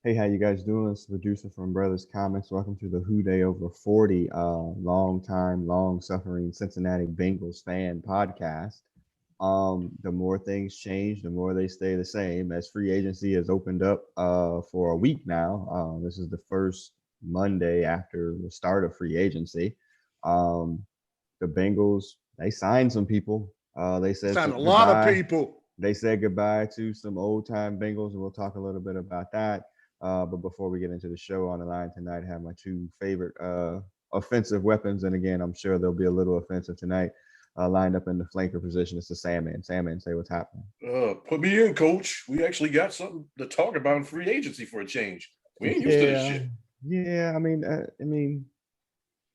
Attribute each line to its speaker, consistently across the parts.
Speaker 1: Hey, how you guys doing? It's the producer from Brothers Comics. Welcome to the Who Day Over 40, long time, long suffering Cincinnati Bengals fan podcast. The more things change, the more they stay the same. As free agency has opened up for a week now. This is the first Monday after the start of free agency. Um, the Bengals, they signed some people. They said
Speaker 2: Signed
Speaker 1: some
Speaker 2: a lot of
Speaker 1: goodbye.
Speaker 2: people.
Speaker 1: They said goodbye to some old time Bengals, and we'll talk a little bit about that. But before we get into the show on the line tonight, I have my two favorite offensive weapons. And again, I'm sure they'll be a little offensive tonight, lined up in the flanker position. It's the Sandman. Sandman, say what's happening.
Speaker 3: Put me in, coach. We actually got something to talk about in free agency for a change. We ain't used to this
Speaker 1: Yeah,
Speaker 3: shit.
Speaker 1: yeah. I mean,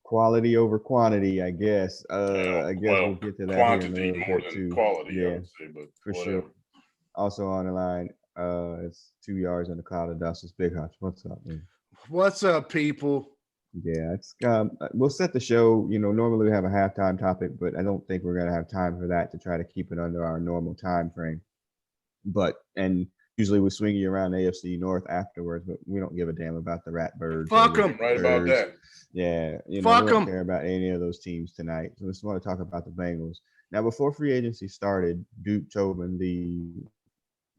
Speaker 1: quality over quantity. I guess.
Speaker 3: Yeah,
Speaker 1: I guess we'll
Speaker 3: well,
Speaker 1: get to that here in a
Speaker 3: quantity
Speaker 1: little
Speaker 3: more
Speaker 1: bit
Speaker 3: than
Speaker 1: too.
Speaker 3: quality, I
Speaker 1: Yeah,
Speaker 3: would say, but
Speaker 1: for sure.
Speaker 3: whatever.
Speaker 1: Also on the line, it's 2 yards in a cloud of dust. It's Big Hutch. What's up, man?
Speaker 2: What's up, people?
Speaker 1: Yeah, it's we'll set the show. Normally we have a halftime topic, but I don't think we're gonna have time for that to try to keep it under our normal time frame. And usually we swing you around AFC North afterwards, but we don't give a damn about the Ratbirds or
Speaker 2: Fuck
Speaker 1: the
Speaker 2: them.
Speaker 3: Right about
Speaker 1: Birds.
Speaker 3: that.
Speaker 1: Yeah, we
Speaker 2: Fuck
Speaker 1: don't
Speaker 2: them.
Speaker 1: care about any of those teams tonight. So we just want to talk about the Bengals. Now, before free agency started, Duke Tobin, the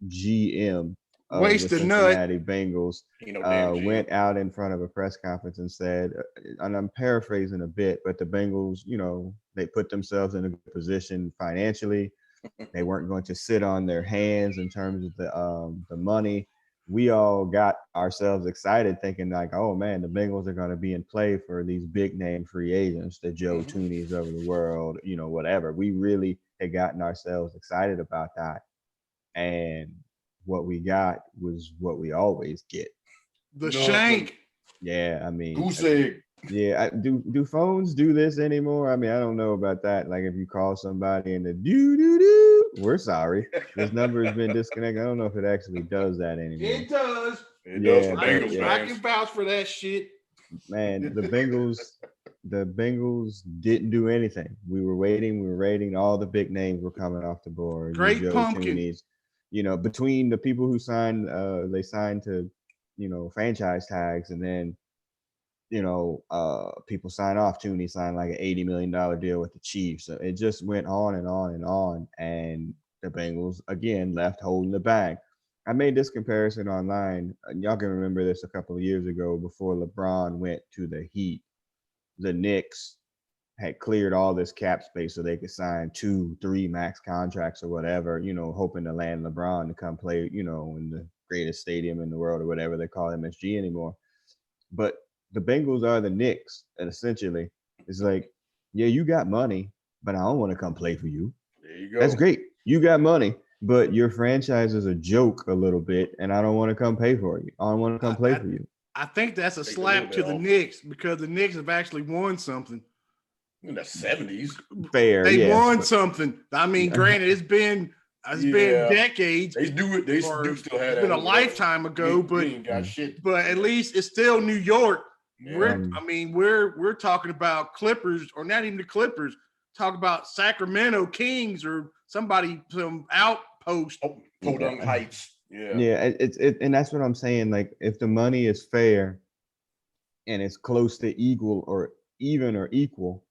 Speaker 1: GM of the
Speaker 2: Waste a nut.
Speaker 1: Cincinnati Bengals,
Speaker 3: Ain't no damn
Speaker 1: went
Speaker 3: GM.
Speaker 1: out in front of a press conference and said, and I'm paraphrasing a bit, but the Bengals, they put themselves in a good position financially. They weren't going to sit on their hands in terms of the money. We all got ourselves excited, thinking like, "Oh man, the Bengals are going to be in play for these big name free agents, the Joe
Speaker 3: Mhm.
Speaker 1: Toonies of the world, whatever." We really had gotten ourselves excited about that, and what we got was what we always get.
Speaker 2: The
Speaker 3: Nothing.
Speaker 2: shank.
Speaker 1: Yeah, I mean,
Speaker 3: Goose egg.
Speaker 1: yeah, do phones do this anymore? I mean, I don't know about that. Like, if you call somebody and the do do do, we're sorry, this number has been disconnected. I don't know if it actually does that anymore.
Speaker 2: It does.
Speaker 3: It does
Speaker 1: Yeah,
Speaker 3: for
Speaker 2: I
Speaker 1: but
Speaker 3: Bengals
Speaker 2: can,
Speaker 1: yeah,
Speaker 2: I can
Speaker 3: fans.
Speaker 2: vouch for that shit.
Speaker 1: man, the Bengals didn't do anything. We were waiting. All the big names were coming off the board. Your
Speaker 2: Great
Speaker 1: Joe
Speaker 2: pumpkin.
Speaker 1: Toonies, between the people who signed, they signed to, franchise tags, and then people sign off. Tooney signed like an $80 million deal with the Chiefs. So it just went on and on and on. And the Bengals again left holding the bag. I made this comparison online. Y'all can remember this a couple of years ago before LeBron went to the Heat. The Knicks had cleared all this cap space so they could sign 2, 3 max contracts or whatever, hoping to land LeBron to come play, in the greatest stadium in the world or whatever they call MSG anymore. But the Bengals are the Knicks, and essentially, it's like, yeah, you got money, but I don't want to come play for you.
Speaker 3: There you
Speaker 1: That's
Speaker 3: go.
Speaker 1: great. You got money, but your franchise is a joke a little bit, and I don't want to come pay for you. I don't want to come play
Speaker 2: I,
Speaker 1: for you.
Speaker 2: I think that's a
Speaker 3: Take a little
Speaker 2: slap
Speaker 3: bit
Speaker 2: to the
Speaker 3: off.
Speaker 2: Knicks because the Knicks have actually won something.
Speaker 3: In the 70s.
Speaker 1: Fair,
Speaker 2: They
Speaker 1: yes.
Speaker 2: won
Speaker 1: But,
Speaker 2: something. I mean, granted, it's been
Speaker 3: Yeah.
Speaker 2: decades,
Speaker 3: They do it. They
Speaker 2: or
Speaker 3: do still have
Speaker 2: it's
Speaker 3: that
Speaker 2: been a
Speaker 3: over there.
Speaker 2: lifetime ago,
Speaker 3: We
Speaker 2: but
Speaker 3: ain't got shit.
Speaker 2: at least it's still New York.
Speaker 3: Yeah.
Speaker 2: We're talking about Clippers, or not even the Clippers. Talk about Sacramento Kings or somebody, some outpost.
Speaker 3: Podunk Heights. Yeah.
Speaker 1: yeah, and that's what I'm saying. Like, if the money is fair and it's close to equal or even or equal,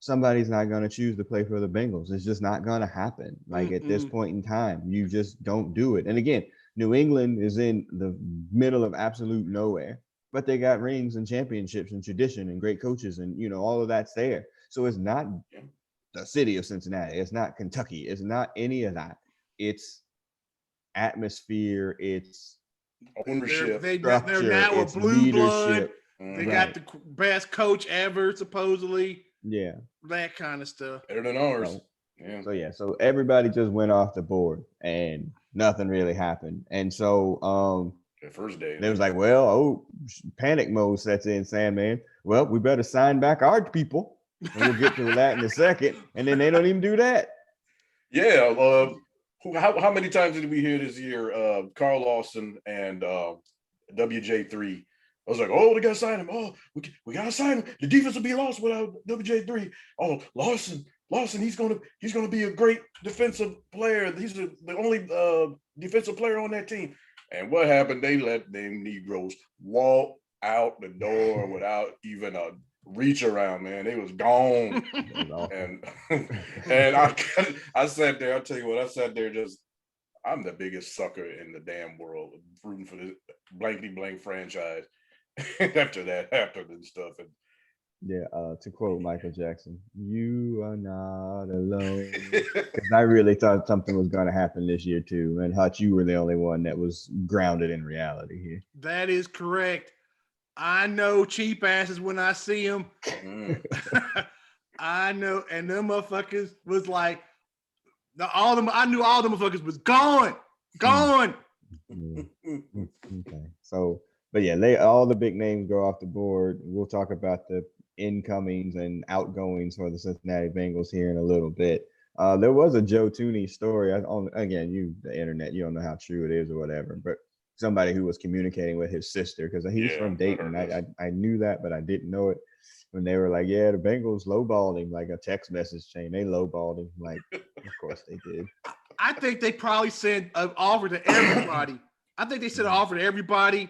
Speaker 1: somebody's not going to choose to play for the Bengals. It's just not going to happen. Like, at this point in time, you just don't do it. And again, New England is in the middle of absolute nowhere, but they got rings and championships and tradition and great coaches, and all of that's there. So it's not the city of Cincinnati. It's not Kentucky. It's not any of that. It's atmosphere. It's
Speaker 3: Ownership.
Speaker 2: They're
Speaker 1: structure.
Speaker 2: now a
Speaker 1: It's
Speaker 2: blue blood.
Speaker 1: leadership.
Speaker 2: They
Speaker 1: Right.
Speaker 2: got the best coach ever, supposedly.
Speaker 1: Yeah.
Speaker 2: That kind of stuff.
Speaker 3: Better than ours.
Speaker 1: So,
Speaker 3: Yeah.
Speaker 1: so everybody just went off the board and nothing really happened. And so
Speaker 3: The first day.
Speaker 1: they was like, well, panic mode sets in, Sandman. Well, we better sign back our people. And we'll get to that in a second. And then they don't even do that.
Speaker 3: Yeah. How many times did we hear this year? Carl Lawson and WJ3. I was like, oh, they gotta sign him. Oh, we gotta sign him. The defense will be lost without WJ3. Oh, Lawson, he's gonna be a great defensive player. He's the only defensive player on that team. And what happened? They let them Negroes walk out the door without even a reach around, man. They was gone. and I sat there, I'll tell you what, I sat there just, I'm the biggest sucker in the damn world, rooting for this blankety blank franchise. After that happened and stuff. And
Speaker 1: Yeah, to quote Michael Jackson, "You are not alone." Because I really thought something was going to happen this year too, and Hutch, you were the only one that was grounded in reality here.
Speaker 2: That is correct. I know cheap asses when I see them. I know, and them motherfuckers was like, I knew all them motherfuckers was gone.
Speaker 1: Okay, so, but yeah, all the big names go off the board. We'll talk about the incomings and outgoings for the Cincinnati Bengals here in a little bit. There was a Joe Tooney story. Again, the internet, you don't know how true it is or whatever, but somebody who was communicating with his sister, because he's from Dayton. I knew that, but I didn't know it. When they were like, yeah, the Bengals lowballed him, like a text message chain. They lowballed him. Like, of course they did.
Speaker 2: I think they probably sent an offer to everybody. I think they sent an offer to everybody.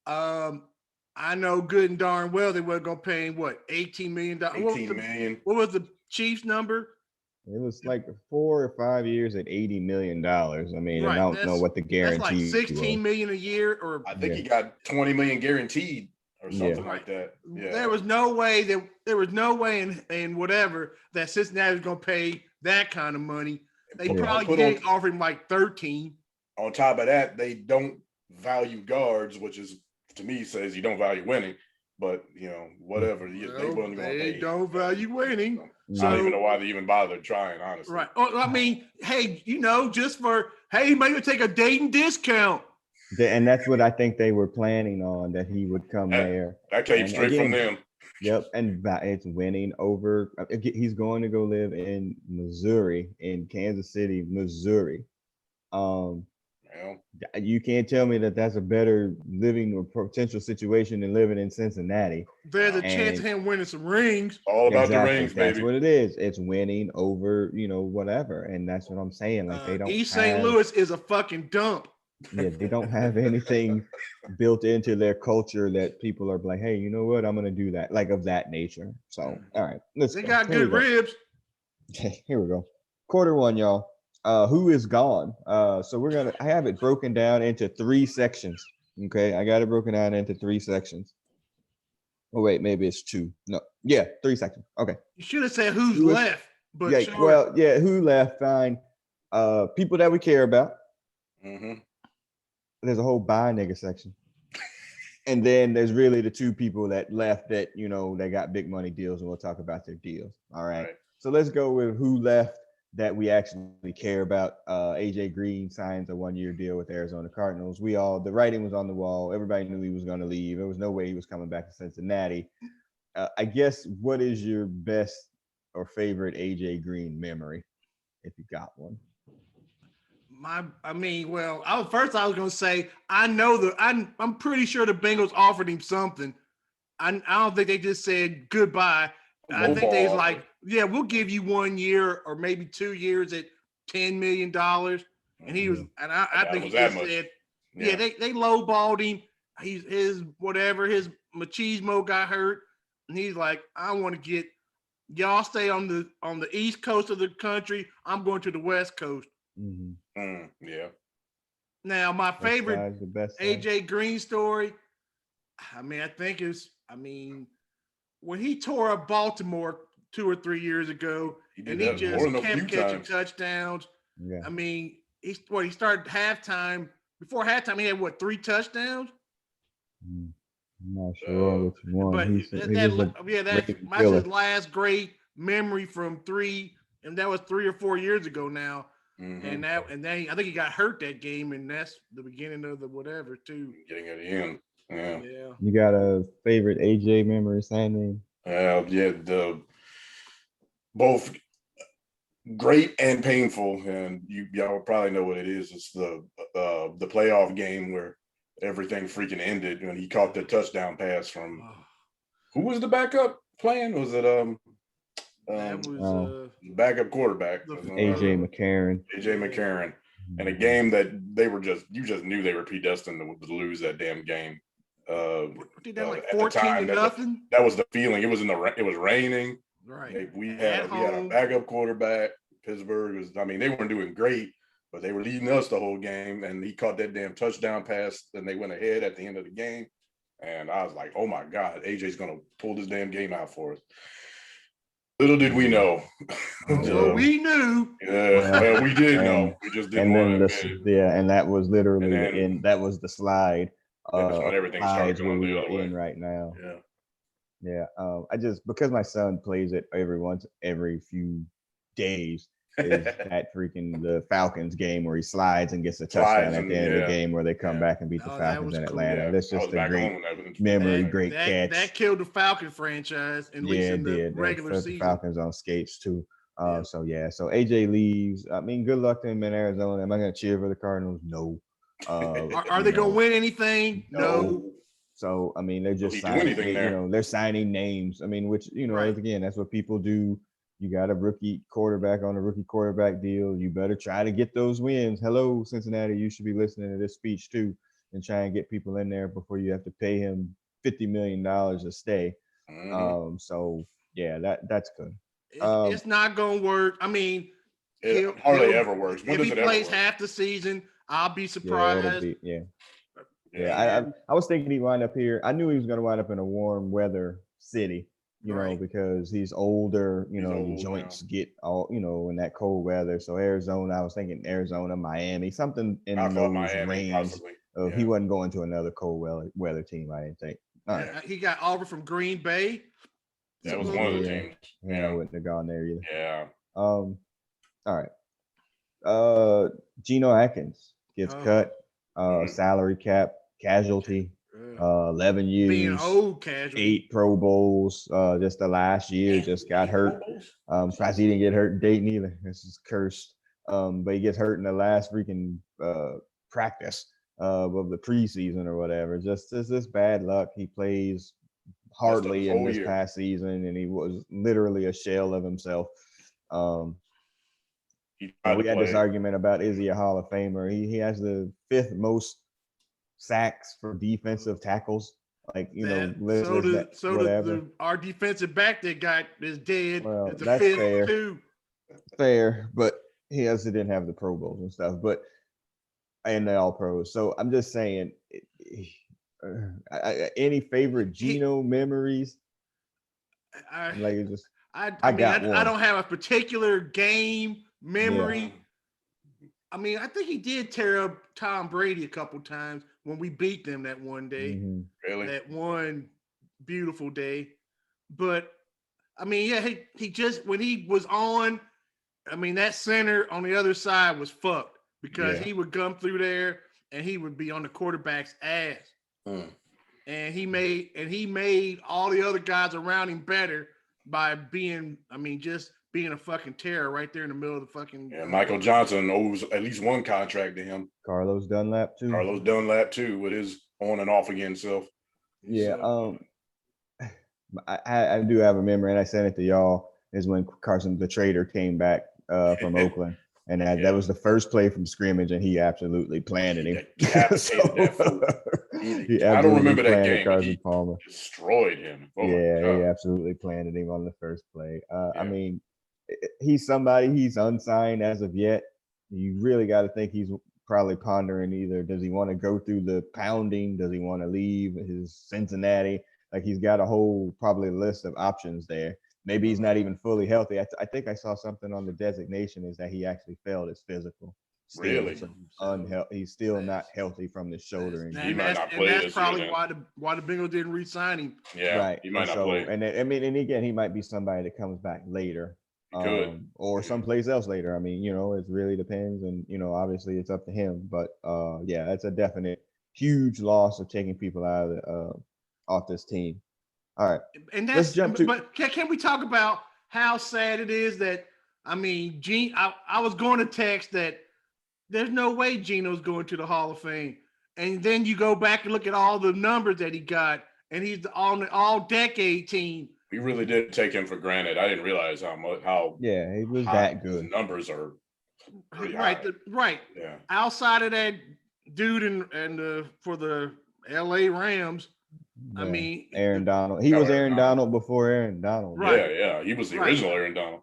Speaker 2: I know good and darn well they weren't going to pay him, what, $18 million?
Speaker 3: $18 million.
Speaker 2: What was the Chiefs' number?
Speaker 1: It was like 4 or 5 years at $80 million. I mean, right, and I don't know what the guarantee
Speaker 2: that's like $16 million a year, or
Speaker 3: I think he got $20 million guaranteed or something like that. Yeah.
Speaker 2: There was no way in whatever that Cincinnati was going to pay that kind of money. They probably offered him like 13.
Speaker 3: On top of that, they don't value guards, which is, to me, says you don't value winning. But, whatever.
Speaker 2: They don't value winning.
Speaker 3: So, I don't even know why they even bothered trying, honestly.
Speaker 2: Right. I mean, hey, just for, maybe take a Dayton discount.
Speaker 1: And that's what I think they were planning on, that he would come there.
Speaker 3: That came straight from them.
Speaker 1: Yep. And it's winning over. He's going to go live in Missouri, in Kansas City, Missouri. You can't tell me that that's a better living or potential situation than living in Cincinnati.
Speaker 2: There's a chance of him winning some rings.
Speaker 3: All about the rings, baby.
Speaker 1: That's what it is. It's winning over, whatever. And that's what I'm saying. Like, they don't.
Speaker 2: East St. Louis is a fucking dump.
Speaker 1: Yeah, they don't have anything built into their culture that people are like, hey, you know what? I'm going to do that, like of that nature. So, all right.
Speaker 2: They got good ribs.
Speaker 1: Here we go. Quarter one, y'all. Who is gone? So I have it broken down into 3 sections. Okay. I got it broken down into 3 sections. Oh, wait, maybe it's 2. No. Yeah, 3 sections. Okay.
Speaker 2: You should have said who's left. But
Speaker 1: yeah,
Speaker 2: sure.
Speaker 1: Well, yeah, who left? Fine. People that we care about.
Speaker 3: Mm-hmm.
Speaker 1: There's a whole buy nigga section. And then there's really the 2 people that left that, they got big money deals, and we'll talk about their deals. All right. So let's go with who left that we actually care about. AJ Green signs a 1-year deal with Arizona Cardinals. The writing was on the wall. Everybody knew he was going to leave. There was no way he was coming back to Cincinnati. I guess, what is your best or favorite AJ Green memory, if you got one?
Speaker 2: First I was going to say, I'm pretty sure the Bengals offered him something. I don't think they just said goodbye. I think they was like, yeah, we'll give you 1 year or maybe 2 years at $10 million. And he was, and I think he just said, they lowballed him. His machismo got hurt. And he's like, I want to get, y'all stay on the East Coast of the country. I'm going to the West Coast.
Speaker 1: Mm-hmm.
Speaker 3: Yeah.
Speaker 2: Now, my favorite AJ Green story, when he tore up Baltimore 2 or 3 years ago, he just kept catching touchdowns.
Speaker 1: Yeah.
Speaker 2: He started halftime. Before halftime, he had 3 touchdowns?
Speaker 1: I'm not sure which one.
Speaker 2: But that's his last great memory from 3, and that was 3 or 4 years ago now.
Speaker 3: Mm-hmm.
Speaker 2: And then I think he got hurt that game, and that's the beginning of the whatever too.
Speaker 3: Getting at the end.
Speaker 2: Yeah.
Speaker 1: You got a favorite AJ memory, Sandy?
Speaker 3: The both great and painful, and y'all probably know what it is. It's the playoff game where everything freaking ended when he caught the touchdown pass from who was the backup playing? Was it
Speaker 2: that was
Speaker 3: backup quarterback?
Speaker 1: AJ McCarron.
Speaker 3: AJ McCarron. in a game that you just knew they were predestined to lose that damn game.
Speaker 2: Did that like 14-0?
Speaker 3: That was the feeling. It was raining.
Speaker 2: Right.
Speaker 3: We had a backup quarterback. Pittsburgh they weren't doing great, but they were leading us the whole game. And he caught that damn touchdown pass, and they went ahead at the end of the game. And I was like, oh my God, AJ's gonna pull this damn game out for us. Little did we know.
Speaker 2: Well, we knew.
Speaker 3: Yeah, well, we did know. We just didn't want to.
Speaker 1: And that was literally that was the slide.
Speaker 3: That's when everything started going the other way.
Speaker 1: Right now.
Speaker 3: Yeah.
Speaker 1: I just, because my son plays it every few days, is that freaking the Falcons game where he slides and gets a touchdown at the end of the game where they come back and beat the Falcons in Atlanta.
Speaker 3: Yeah.
Speaker 1: That's just a great memory, great catch.
Speaker 2: That killed the Falcon franchise, at least in the regular season.
Speaker 1: The Falcons on skates too. So AJ leaves. I mean, good luck to him in Arizona. Am I going to cheer for the Cardinals? No.
Speaker 2: Are they going to win anything? No.
Speaker 1: So I mean, they're just signing. They're signing names. I mean, which again, that's what people do. You got a rookie quarterback on a rookie quarterback deal. You better try to get those wins. Hello, Cincinnati. You should be listening to this speech too, and try and get people in there before you have to pay him $50 million to stay. That's good.
Speaker 2: It's not going to work. I mean,
Speaker 3: it hardly ever works.
Speaker 2: If he plays half the season, I'll be surprised.
Speaker 1: I was thinking he'd wind up here. I knew he was going to wind up in a warm weather city, because he's older, the joints get all, in that cold weather. So Arizona, I was thinking Arizona, Miami, something in those range of he wasn't going to another cold weather team, I didn't think. All right.
Speaker 2: He got offered from Green Bay.
Speaker 3: That was one of the teams.
Speaker 1: Yeah, I wouldn't have gone there either.
Speaker 3: Yeah.
Speaker 1: All right. Geno Atkins gets cut. Salary cap casualty. 11 years.
Speaker 2: Being old casualty.
Speaker 1: 8 Pro Bowls. Just the last year, just got hurt. Surprised he didn't get hurt in Dayton either. This is cursed. But he gets hurt in the last freaking practice of the preseason or whatever. Just this bad luck. He plays hardly in this past season, and he was literally a shell of himself. We had this argument about, is he a Hall of Famer? He has the 5th most sacks for defensive tackles.
Speaker 2: Our defensive back that is dead.
Speaker 1: Well,
Speaker 2: it's
Speaker 1: that's
Speaker 2: 5th
Speaker 1: fair.
Speaker 2: too.
Speaker 1: Fair, but he also didn't have the Pro Bowls and stuff, and the All Pros. So I'm just saying, any favorite Geno memories?
Speaker 2: I don't have a particular game memory.
Speaker 1: Yeah.
Speaker 2: I mean, I think he did tear up Tom Brady a couple times when we beat them that one day.
Speaker 1: Mm-hmm.
Speaker 3: Really?
Speaker 2: That one beautiful day. But I mean, he just, when he was on, I mean, that center on the other side was fucked because he would come through there and he would be on the quarterback's ass. And he made all the other guys around him better by being, just being a fucking terror right there in the middle of the fucking.
Speaker 3: Yeah, Michael Johnson owes at least one contract to him.
Speaker 1: Carlos Dunlap too with his on and off again self. Yeah. I do have a memory, and I sent it to y'all, is when Carson the Trader came back from Oakland. And that was the first play from scrimmage, and he absolutely planted him.
Speaker 3: I don't remember that game.
Speaker 1: Carson Palmer
Speaker 3: destroyed him.
Speaker 1: He absolutely planted him on the first play. I mean, he's somebody, he's unsigned as of yet. You really got to think he's probably pondering either, does he want to go through the pounding? Does he want to leave his Cincinnati? Like, he's got a whole probably list of options there. Maybe he's not even fully healthy. I think I saw something on the designation is that he actually failed his physical.
Speaker 3: Really?
Speaker 1: He's still not healthy from the shoulder injury.
Speaker 3: He might not play.
Speaker 2: And that's probably why the Bengals didn't re-sign him.
Speaker 3: Yeah,
Speaker 1: right.
Speaker 3: He might not play.
Speaker 1: And and again, he might be somebody that comes back later, or someplace else later. I mean, it really depends, and obviously it's up to him. But that's a definite huge loss of taking people out of off this team. All right,
Speaker 2: and let's jump to. But can we talk about how sad it is that I was going to text that there's no way Geno's going to the Hall of Fame, and then you go back and look at all the numbers that he got, and he's on the all-decade team.
Speaker 3: We really did take him for granted. I didn't realize how
Speaker 1: he was that good.
Speaker 3: Numbers are
Speaker 2: Right.
Speaker 3: Yeah.
Speaker 2: Outside of that dude and for the LA Rams,
Speaker 1: Yeah.
Speaker 2: I mean,
Speaker 1: Aaron Donald. He was Aaron Donald before Aaron Donald.
Speaker 2: Right.
Speaker 3: Yeah. He was the original Aaron Donald.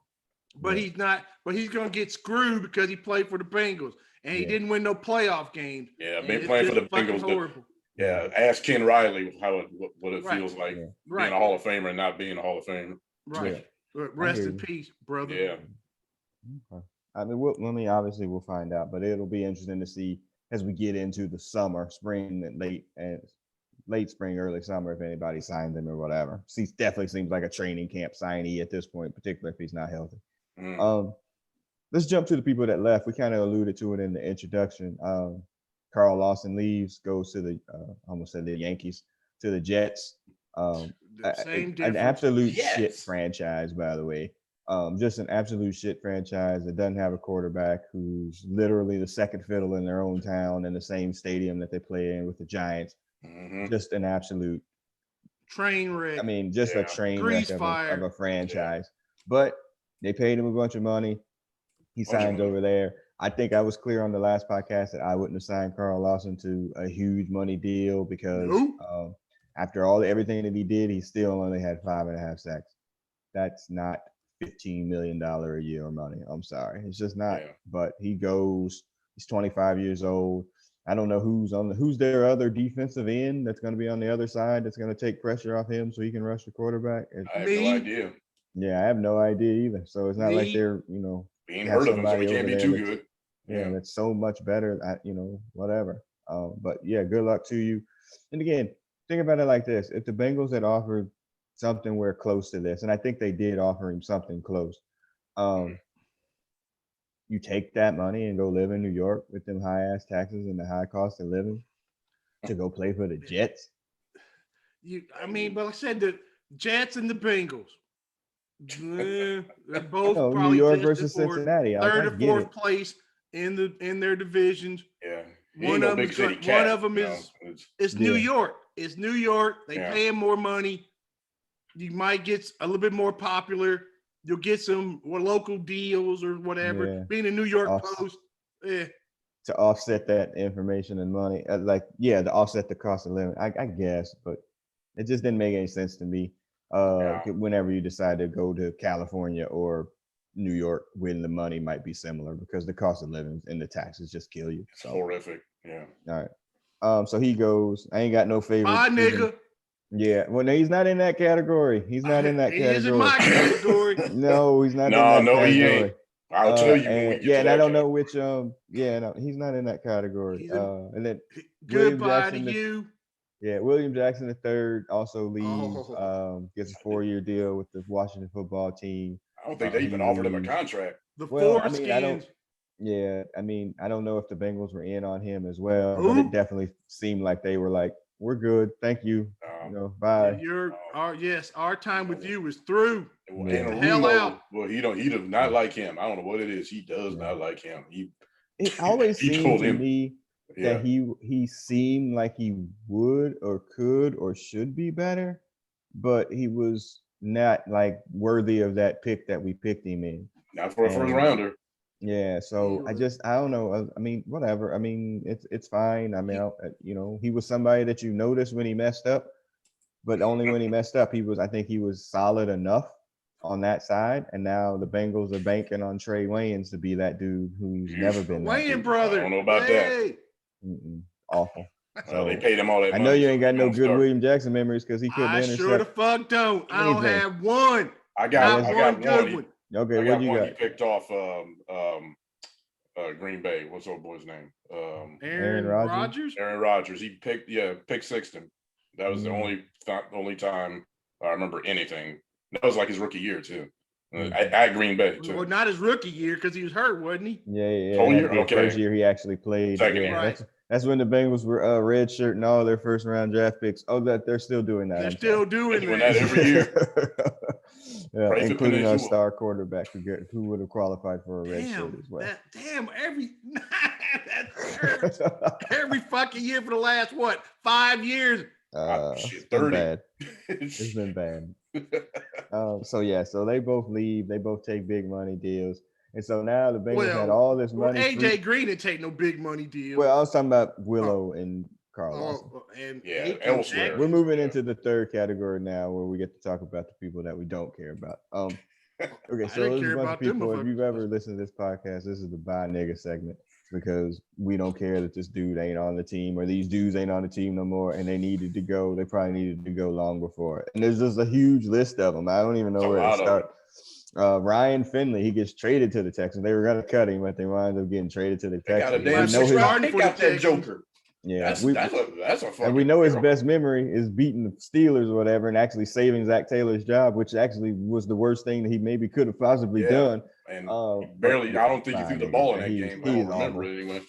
Speaker 2: But he's not. But he's going to get screwed because he played for the Bengals and he didn't win no playoff games.
Speaker 3: Yeah, been playing for the Bengals.
Speaker 2: Horrible.
Speaker 3: Yeah, ask Ken Riley what it feels like
Speaker 1: Yeah.
Speaker 3: being a Hall of Famer and not being a Hall of Famer.
Speaker 2: Right. Yeah. Rest in peace, brother.
Speaker 3: Yeah.
Speaker 1: Okay. I mean, obviously we'll find out, but it'll be interesting to see as we get into the summer, spring, and late spring, early summer, if anybody signs him or whatever. Definitely seems like a training camp signee at this point, particularly if he's not healthy. Let's jump to the people that left. We kind of alluded to it in the introduction. Carl Lawson leaves, goes to the almost said the Yankees, to the Jets. An absolute shit franchise, by the way. Just an absolute shit franchise that doesn't have a quarterback, who's literally the second fiddle in their own town in the same stadium that they play in with the Giants. Just an absolute
Speaker 2: train wreck.
Speaker 1: I mean, just a train wreck of a franchise. But they paid him a bunch of money. He signed over there. I think I was clear on the last podcast that I wouldn't have signed Carl Lawson to a huge money deal because after everything that he did, he still only had 5.5 sacks. That's not $15 million a year money. I'm sorry. It's just not. But he goes, he's 25 years old. I don't know who's their other defensive end that's going to be on the other side that's going to take pressure off him so he can rush the quarterback.
Speaker 3: I have no idea.
Speaker 1: Yeah, I have no idea either. So it's not like they're,
Speaker 3: we ain't heard of him, so we can't be too good.
Speaker 1: Yeah, that's so much better at, whatever. But yeah, good luck to you. And again, think about it like this. If the Bengals had offered something where close to this, and I think they did offer him something close, you take that money and go live in New York with them high ass taxes and the high cost of living to go play for the Jets.
Speaker 2: But like I said, the Jets and the Bengals. They're both probably
Speaker 1: New York versus Cincinnati.
Speaker 2: Third or fourth place in their divisions.
Speaker 3: Yeah.
Speaker 2: One of them is New York. It's New York. They pay him more money. You might get a little bit more popular. You'll get some local deals or whatever. Yeah. Being a New York Post. Yeah.
Speaker 1: To offset that information and money. To offset the cost of living. I guess, but it just didn't make any sense to me. Whenever you decide to go to California or New York, when the money might be similar because the cost of living and the taxes just kill you.
Speaker 3: It's horrific. Yeah.
Speaker 1: All right. So he goes. I ain't got no favorite.
Speaker 2: Bye, nigga.
Speaker 1: Yeah. Well, no, he's not in that category. He's not in that category.
Speaker 2: He is in my category.
Speaker 1: No, he's not. in that category.
Speaker 3: He ain't. I'll tell you.
Speaker 1: And I don't know which. He's not in that category. And then
Speaker 2: goodbye to you.
Speaker 1: Yeah, William Jackson III also leaves. Gets a 4-year deal with the Washington football team.
Speaker 3: I don't think they even offered him a contract.
Speaker 1: I don't know if the Bengals were in on him as well, but it definitely seemed like they were like, "We're good, thank you, bye."
Speaker 2: Our time with you is through.
Speaker 3: Hell out. Well, he does not like him. I don't know what it is. He does not like him.
Speaker 1: It always seemed to me that he seemed like he would or could or should be better, but he was not like worthy of that pick that we picked him in.
Speaker 3: Not for a first rounder.
Speaker 1: Yeah, so I don't know. I mean, whatever. I mean, it's fine. I mean, he was somebody that you noticed when he messed up, but only when he messed up. I think he was solid enough on that side, and now the Bengals are banking on Trey Wayans to be that dude who's never been.
Speaker 2: Wayans brother.
Speaker 3: I don't know about that.
Speaker 1: Awful.
Speaker 3: So they paid him all that money.
Speaker 1: I know you ain't got no good William Jackson memories because he couldn't intercept.
Speaker 2: I sure the fuck don't. I don't have one.
Speaker 3: I got one good one.
Speaker 1: Okay, what you got?
Speaker 3: He picked off Green Bay. What's old boy's name?
Speaker 2: Aaron Rodgers.
Speaker 3: Aaron Rodgers. He picked Sixton. That was the only time I remember anything. That was like his rookie year too. At Green Bay too.
Speaker 2: Well, not his rookie year because he was hurt, wasn't he?
Speaker 1: Yeah.
Speaker 3: Whole year? Okay.
Speaker 1: First year he actually played.
Speaker 3: Second year.
Speaker 2: Right.
Speaker 1: That's when the Bengals were red shirt and all their first round draft picks. Oh, that they're still doing that.
Speaker 2: They're still doing
Speaker 3: that every year.
Speaker 1: Yeah, including our star quarterback who would have qualified for a red shirt as well.
Speaker 2: Every fucking year for the last 5 years.
Speaker 3: 30.
Speaker 1: Bad. It's been bad. So they both leave. They both take big money deals. And so now the Bengals had all this money.
Speaker 2: AJ Green didn't take no big money deal.
Speaker 1: Well, I was talking about Willow and Carl Lawson.
Speaker 2: And
Speaker 3: elsewhere.
Speaker 1: We're moving into the third category now, where we get to talk about the people that we don't care about. Okay, so there's a bunch of people. If you've ever listened to this podcast, this is the buy nigga segment, because we don't care that this dude ain't on the team or these dudes ain't on the team no more, and they needed to go. They probably needed to go long before. And there's just a huge list of them. I don't even know where to start. Ryan Finley, he gets traded to the Texans. They were going to cut him, but they wound up getting traded to the Texans.
Speaker 3: They got that Joker.
Speaker 1: Yeah,
Speaker 3: that's a
Speaker 1: and we know his best memory is beating the Steelers or whatever, and actually saving Zach Taylor's job, which actually was the worst thing that he maybe could have possibly done.
Speaker 3: And barely, I don't think he threw the ball in that game. I don't remember it anyway.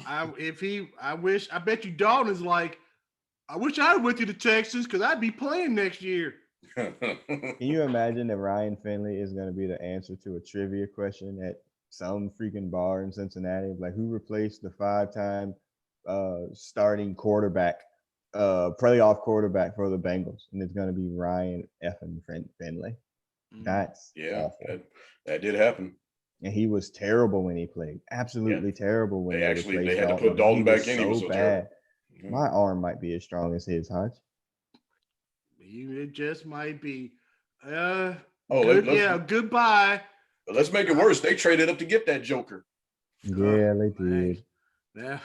Speaker 2: I bet you Dalton is like, I wish I went to the Texans because I'd be playing next year.
Speaker 1: Can you imagine that Ryan Finley is going to be the answer to a trivia question at some freaking bar in Cincinnati? Like, who replaced the 5-time starting quarterback, playoff quarterback for the Bengals? And it's going to be Ryan effing Finley. That's awful.
Speaker 3: That did happen.
Speaker 1: And he was terrible when he played. Absolutely terrible when
Speaker 3: they had to put Dalton back in. He was so
Speaker 1: bad. My arm might be as strong as his, Hodge.
Speaker 2: It just might be.
Speaker 3: Goodbye. But let's make it worse. They traded up to get that Joker.
Speaker 1: Yeah, they did.
Speaker 2: Yeah.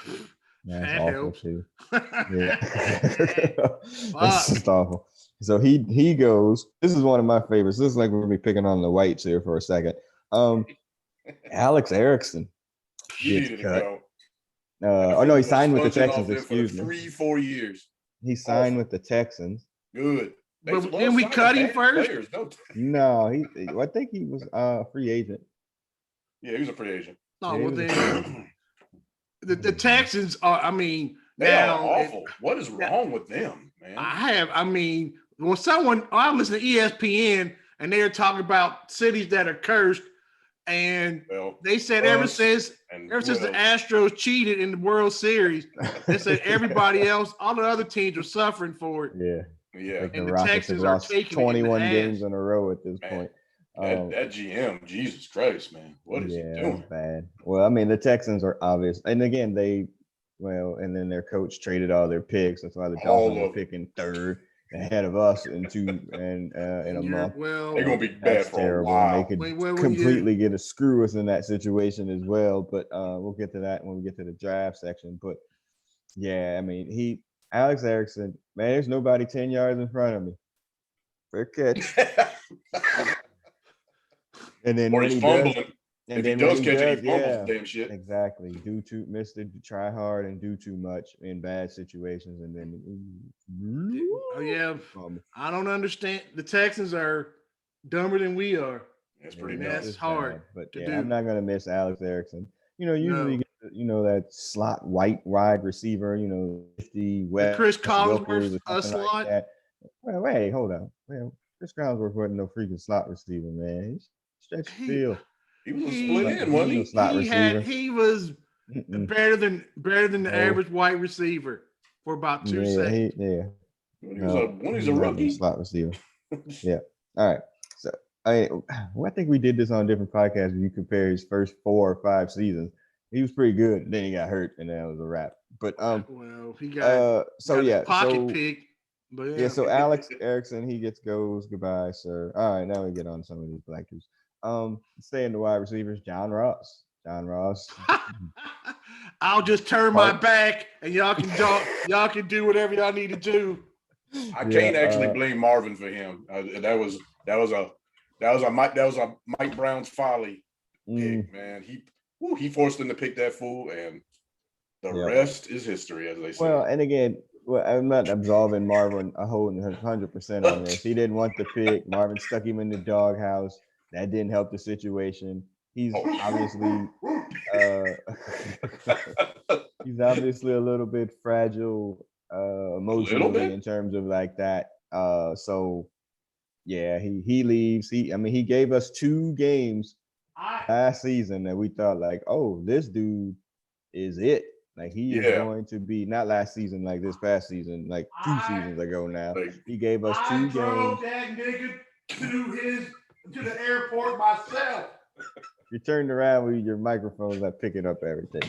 Speaker 1: That's awful too. Yeah. That's just awful. So he goes. This is one of my favorites. This is like we're gonna be picking on the whites here for a second. Alex Erickson gets cut. No, he signed with the Texans. Excuse me.
Speaker 3: 3-4 years.
Speaker 1: He signed with the Texans.
Speaker 3: Good.
Speaker 2: But didn't we cut him first?
Speaker 1: No, I think he was a free agent.
Speaker 3: Yeah, he was a free agent.
Speaker 2: Oh, well then the Texans are. I mean,
Speaker 3: they are awful. What is wrong with them, man?
Speaker 2: When I listen to ESPN and they are talking about cities that are cursed, and they said ever since the Astros cheated in the World Series, they said everybody else, all the other teams are suffering for it.
Speaker 1: Yeah.
Speaker 3: Yeah,
Speaker 1: like and the Texans are taking 21 games in a row at this point.
Speaker 3: That GM, Jesus Christ, man, what is he doing?
Speaker 1: Bad. Well, I mean, the Texans are obvious, and again, and then their coach traded all their picks. That's why the Dolphins are picking third ahead of us in a month.
Speaker 2: Well,
Speaker 3: they're gonna be bad for a while.
Speaker 1: They could completely get a screw us in that situation as well. But we'll get to that when we get to the draft section. But yeah, I mean, Alex Erickson, man, there's nobody 10 yards in front of me. Fair catch. And then
Speaker 3: when he's fumbling, if he does catch it, he fumbles damn shit.
Speaker 1: Exactly. Missed it, try hard and do too much in bad situations. And then
Speaker 2: I don't understand. The Texans are dumber than we are.
Speaker 3: That's pretty
Speaker 2: nice. That's hard.
Speaker 1: But I'm not gonna miss Alex Erickson. Usually get that slot white wide receiver, 50 West.
Speaker 2: Chris Collinsworth, a slot.
Speaker 1: Like well, wait, hold on. Well, Chris Collinsworth wasn't no freaking slot receiver, man. He's stretch the field.
Speaker 3: He was a split in, wasn't he?
Speaker 1: Slot receiver.
Speaker 2: He was better than the average wide receiver for about 2 seconds.
Speaker 3: When he's a rookie.
Speaker 1: Slot receiver. Yeah. All right. So I think we did this on a different podcast when you compare his first 4 or 5 seasons. He was pretty good. Then he got hurt, and that was a wrap. But
Speaker 2: he got pocket pick.
Speaker 1: But so Alex Erickson, he goes. Goodbye, sir. All right, now we get on some of these black dudes. Stay in the wide receivers. John Ross.
Speaker 2: I'll just turn my back, and y'all can do whatever y'all need to do.
Speaker 3: I can't actually blame Marvin for him. That was a Mike Brown's folly pick, man. He forced him to pick that fool, and the rest is history, as they say.
Speaker 1: Well, and again, I'm not absolving Marvin 100% on this. He didn't want the pick. Marvin stuck him in the doghouse. That didn't help the situation. He's obviously a little bit fragile emotionally in terms of like that. So yeah, he leaves. He gave us 2 games last season that we thought like, oh, this dude is it. Like he is going to be not last season, like this past season, like 2 seasons ago now. He gave us 2 games.
Speaker 2: I drove that nigga to the airport myself.
Speaker 1: You turned around with your microphone's like picking up everything.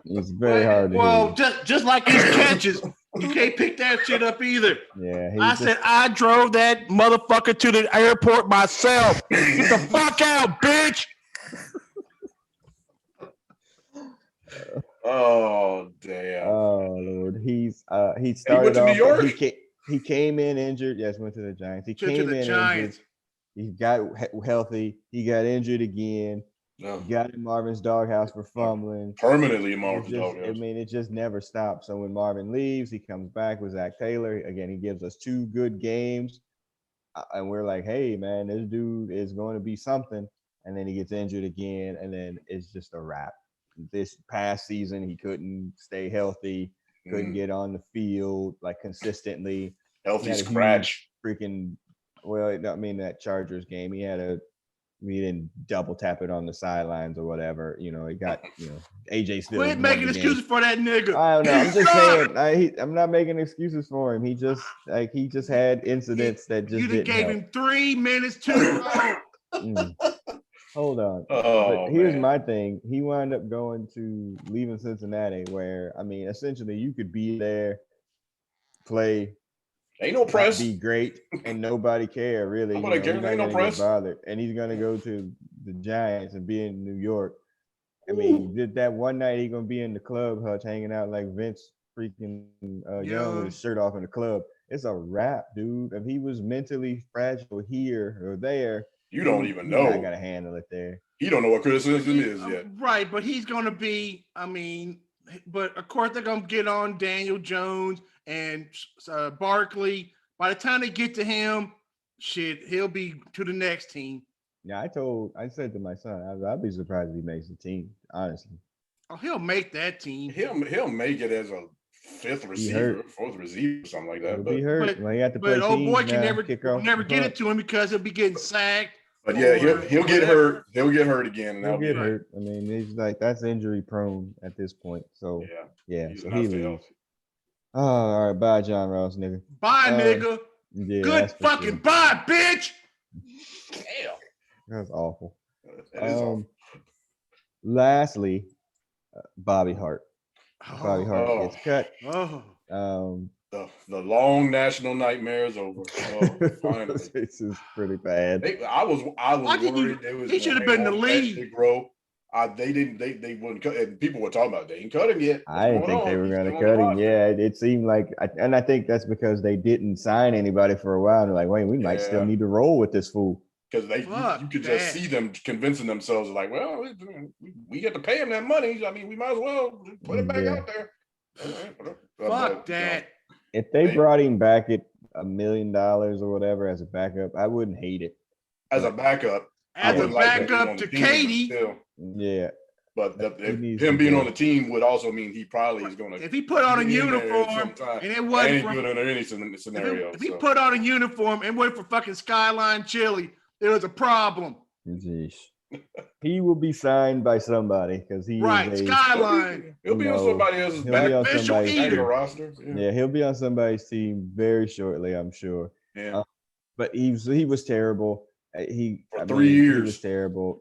Speaker 1: It's very hard to
Speaker 2: Well,
Speaker 1: hear.
Speaker 2: just like his catches, you can't pick that shit up either.
Speaker 1: Yeah,
Speaker 2: I said I drove that motherfucker to the airport myself. Get the fuck out, bitch.
Speaker 3: Oh damn!
Speaker 1: Oh Lord, he started
Speaker 3: he went to
Speaker 1: off.
Speaker 3: New York.
Speaker 1: He came in injured. Yes, went to the Giants. He came in
Speaker 2: Giants.
Speaker 1: injured. He got healthy. He got injured again.
Speaker 3: No.
Speaker 1: He got in Marvin's doghouse for fumbling.
Speaker 3: Permanently in Marvin's doghouse.
Speaker 1: I mean, it just never stops. So when Marvin leaves, he comes back with Zach Taylor. Again, he gives us 2 good games. And we're like, hey, man, this dude is going to be something. And then he gets injured again. And then it's just a wrap. This past season, he couldn't stay healthy, couldn't get on the field like consistently.
Speaker 3: Healthy scratch.
Speaker 1: That Chargers game, he didn't double tap it on the sidelines or whatever. It got, AJ still.
Speaker 2: Quit making excuses for that nigga.
Speaker 1: I don't know. I'm just saying. I'm not making excuses for him. He just had incidents that just didn't
Speaker 2: gave
Speaker 1: help.
Speaker 2: him 3 minutes too long.
Speaker 1: Hold on.
Speaker 3: Oh,
Speaker 1: but here's my thing. He wound up leaving Cincinnati, where essentially you could be there, play.
Speaker 3: Ain't no press.
Speaker 1: Be great, and nobody care really.
Speaker 3: Ain't no press.
Speaker 1: Bothered, and he's gonna go to the Giants and be in New York. Did that one night he gonna be in the club hutch hanging out like Vince freaking Young with his shirt off in the club. It's a wrap, dude. If he was mentally fragile here or there,
Speaker 3: you don't even know.
Speaker 1: I gotta handle it there.
Speaker 3: He don't know what criticism is yet.
Speaker 2: Right, but he's gonna be. But of course they're gonna get on Daniel Jones and Barkley. By the time they get to him, shit, he'll be to the next team.
Speaker 1: Yeah, I said to my son, I'd be surprised if he makes the team, honestly.
Speaker 2: Oh, he'll make that team.
Speaker 3: He'll make it as a 5th receiver, 4th receiver, something like that.
Speaker 1: He'll be hurt. He had to play
Speaker 2: old boy can never get it to him because he'll be getting sacked.
Speaker 3: But yeah, he'll get hurt. He'll get hurt again. And
Speaker 1: he'll get hurt. He's like, that's injury prone at this point. So yeah. So he leaves. Oh, all right. Bye, John Ross, nigga.
Speaker 2: Bye, nigga.
Speaker 1: Yeah,
Speaker 2: good fucking bye, bitch.
Speaker 3: Damn.
Speaker 1: That's awful.
Speaker 3: That is awful.
Speaker 1: Lastly, Bobby Hart. Bobby Hart gets cut.
Speaker 3: The long national nightmare is over. Finally.
Speaker 1: This is pretty bad.
Speaker 3: I was worried.
Speaker 2: He should have been the lead.
Speaker 3: They wouldn't cut. And people were talking about they ain't cut him yet.
Speaker 1: I didn't think they were going to cut him. Yeah, it seemed like, and I think that's because they didn't sign anybody for a while. They're like, wait, we might still need to roll with this fool.
Speaker 3: Because you could just see them convincing themselves like, well, we get to pay him that money. We might as well put it back out there.
Speaker 2: Fuck that.
Speaker 1: If they brought him back at $1 million or whatever as a backup, I wouldn't hate it.
Speaker 3: As a backup.
Speaker 2: As a backup to Katie.
Speaker 1: Yeah.
Speaker 3: But him being on the team would also mean he probably is going to.
Speaker 2: If he put on a uniform and it wasn't
Speaker 3: good under any scenario.
Speaker 2: If he put on a uniform and went for fucking Skyline Chili, there was a problem.
Speaker 1: Jeez. He will be signed by somebody because he
Speaker 2: Skyline.
Speaker 3: He'll be on somebody else's back roster.
Speaker 1: Yeah, he'll be on somebody's team very shortly, I'm sure.
Speaker 3: Yeah.
Speaker 1: But he was terrible.
Speaker 3: For 3 years.
Speaker 1: He was terrible.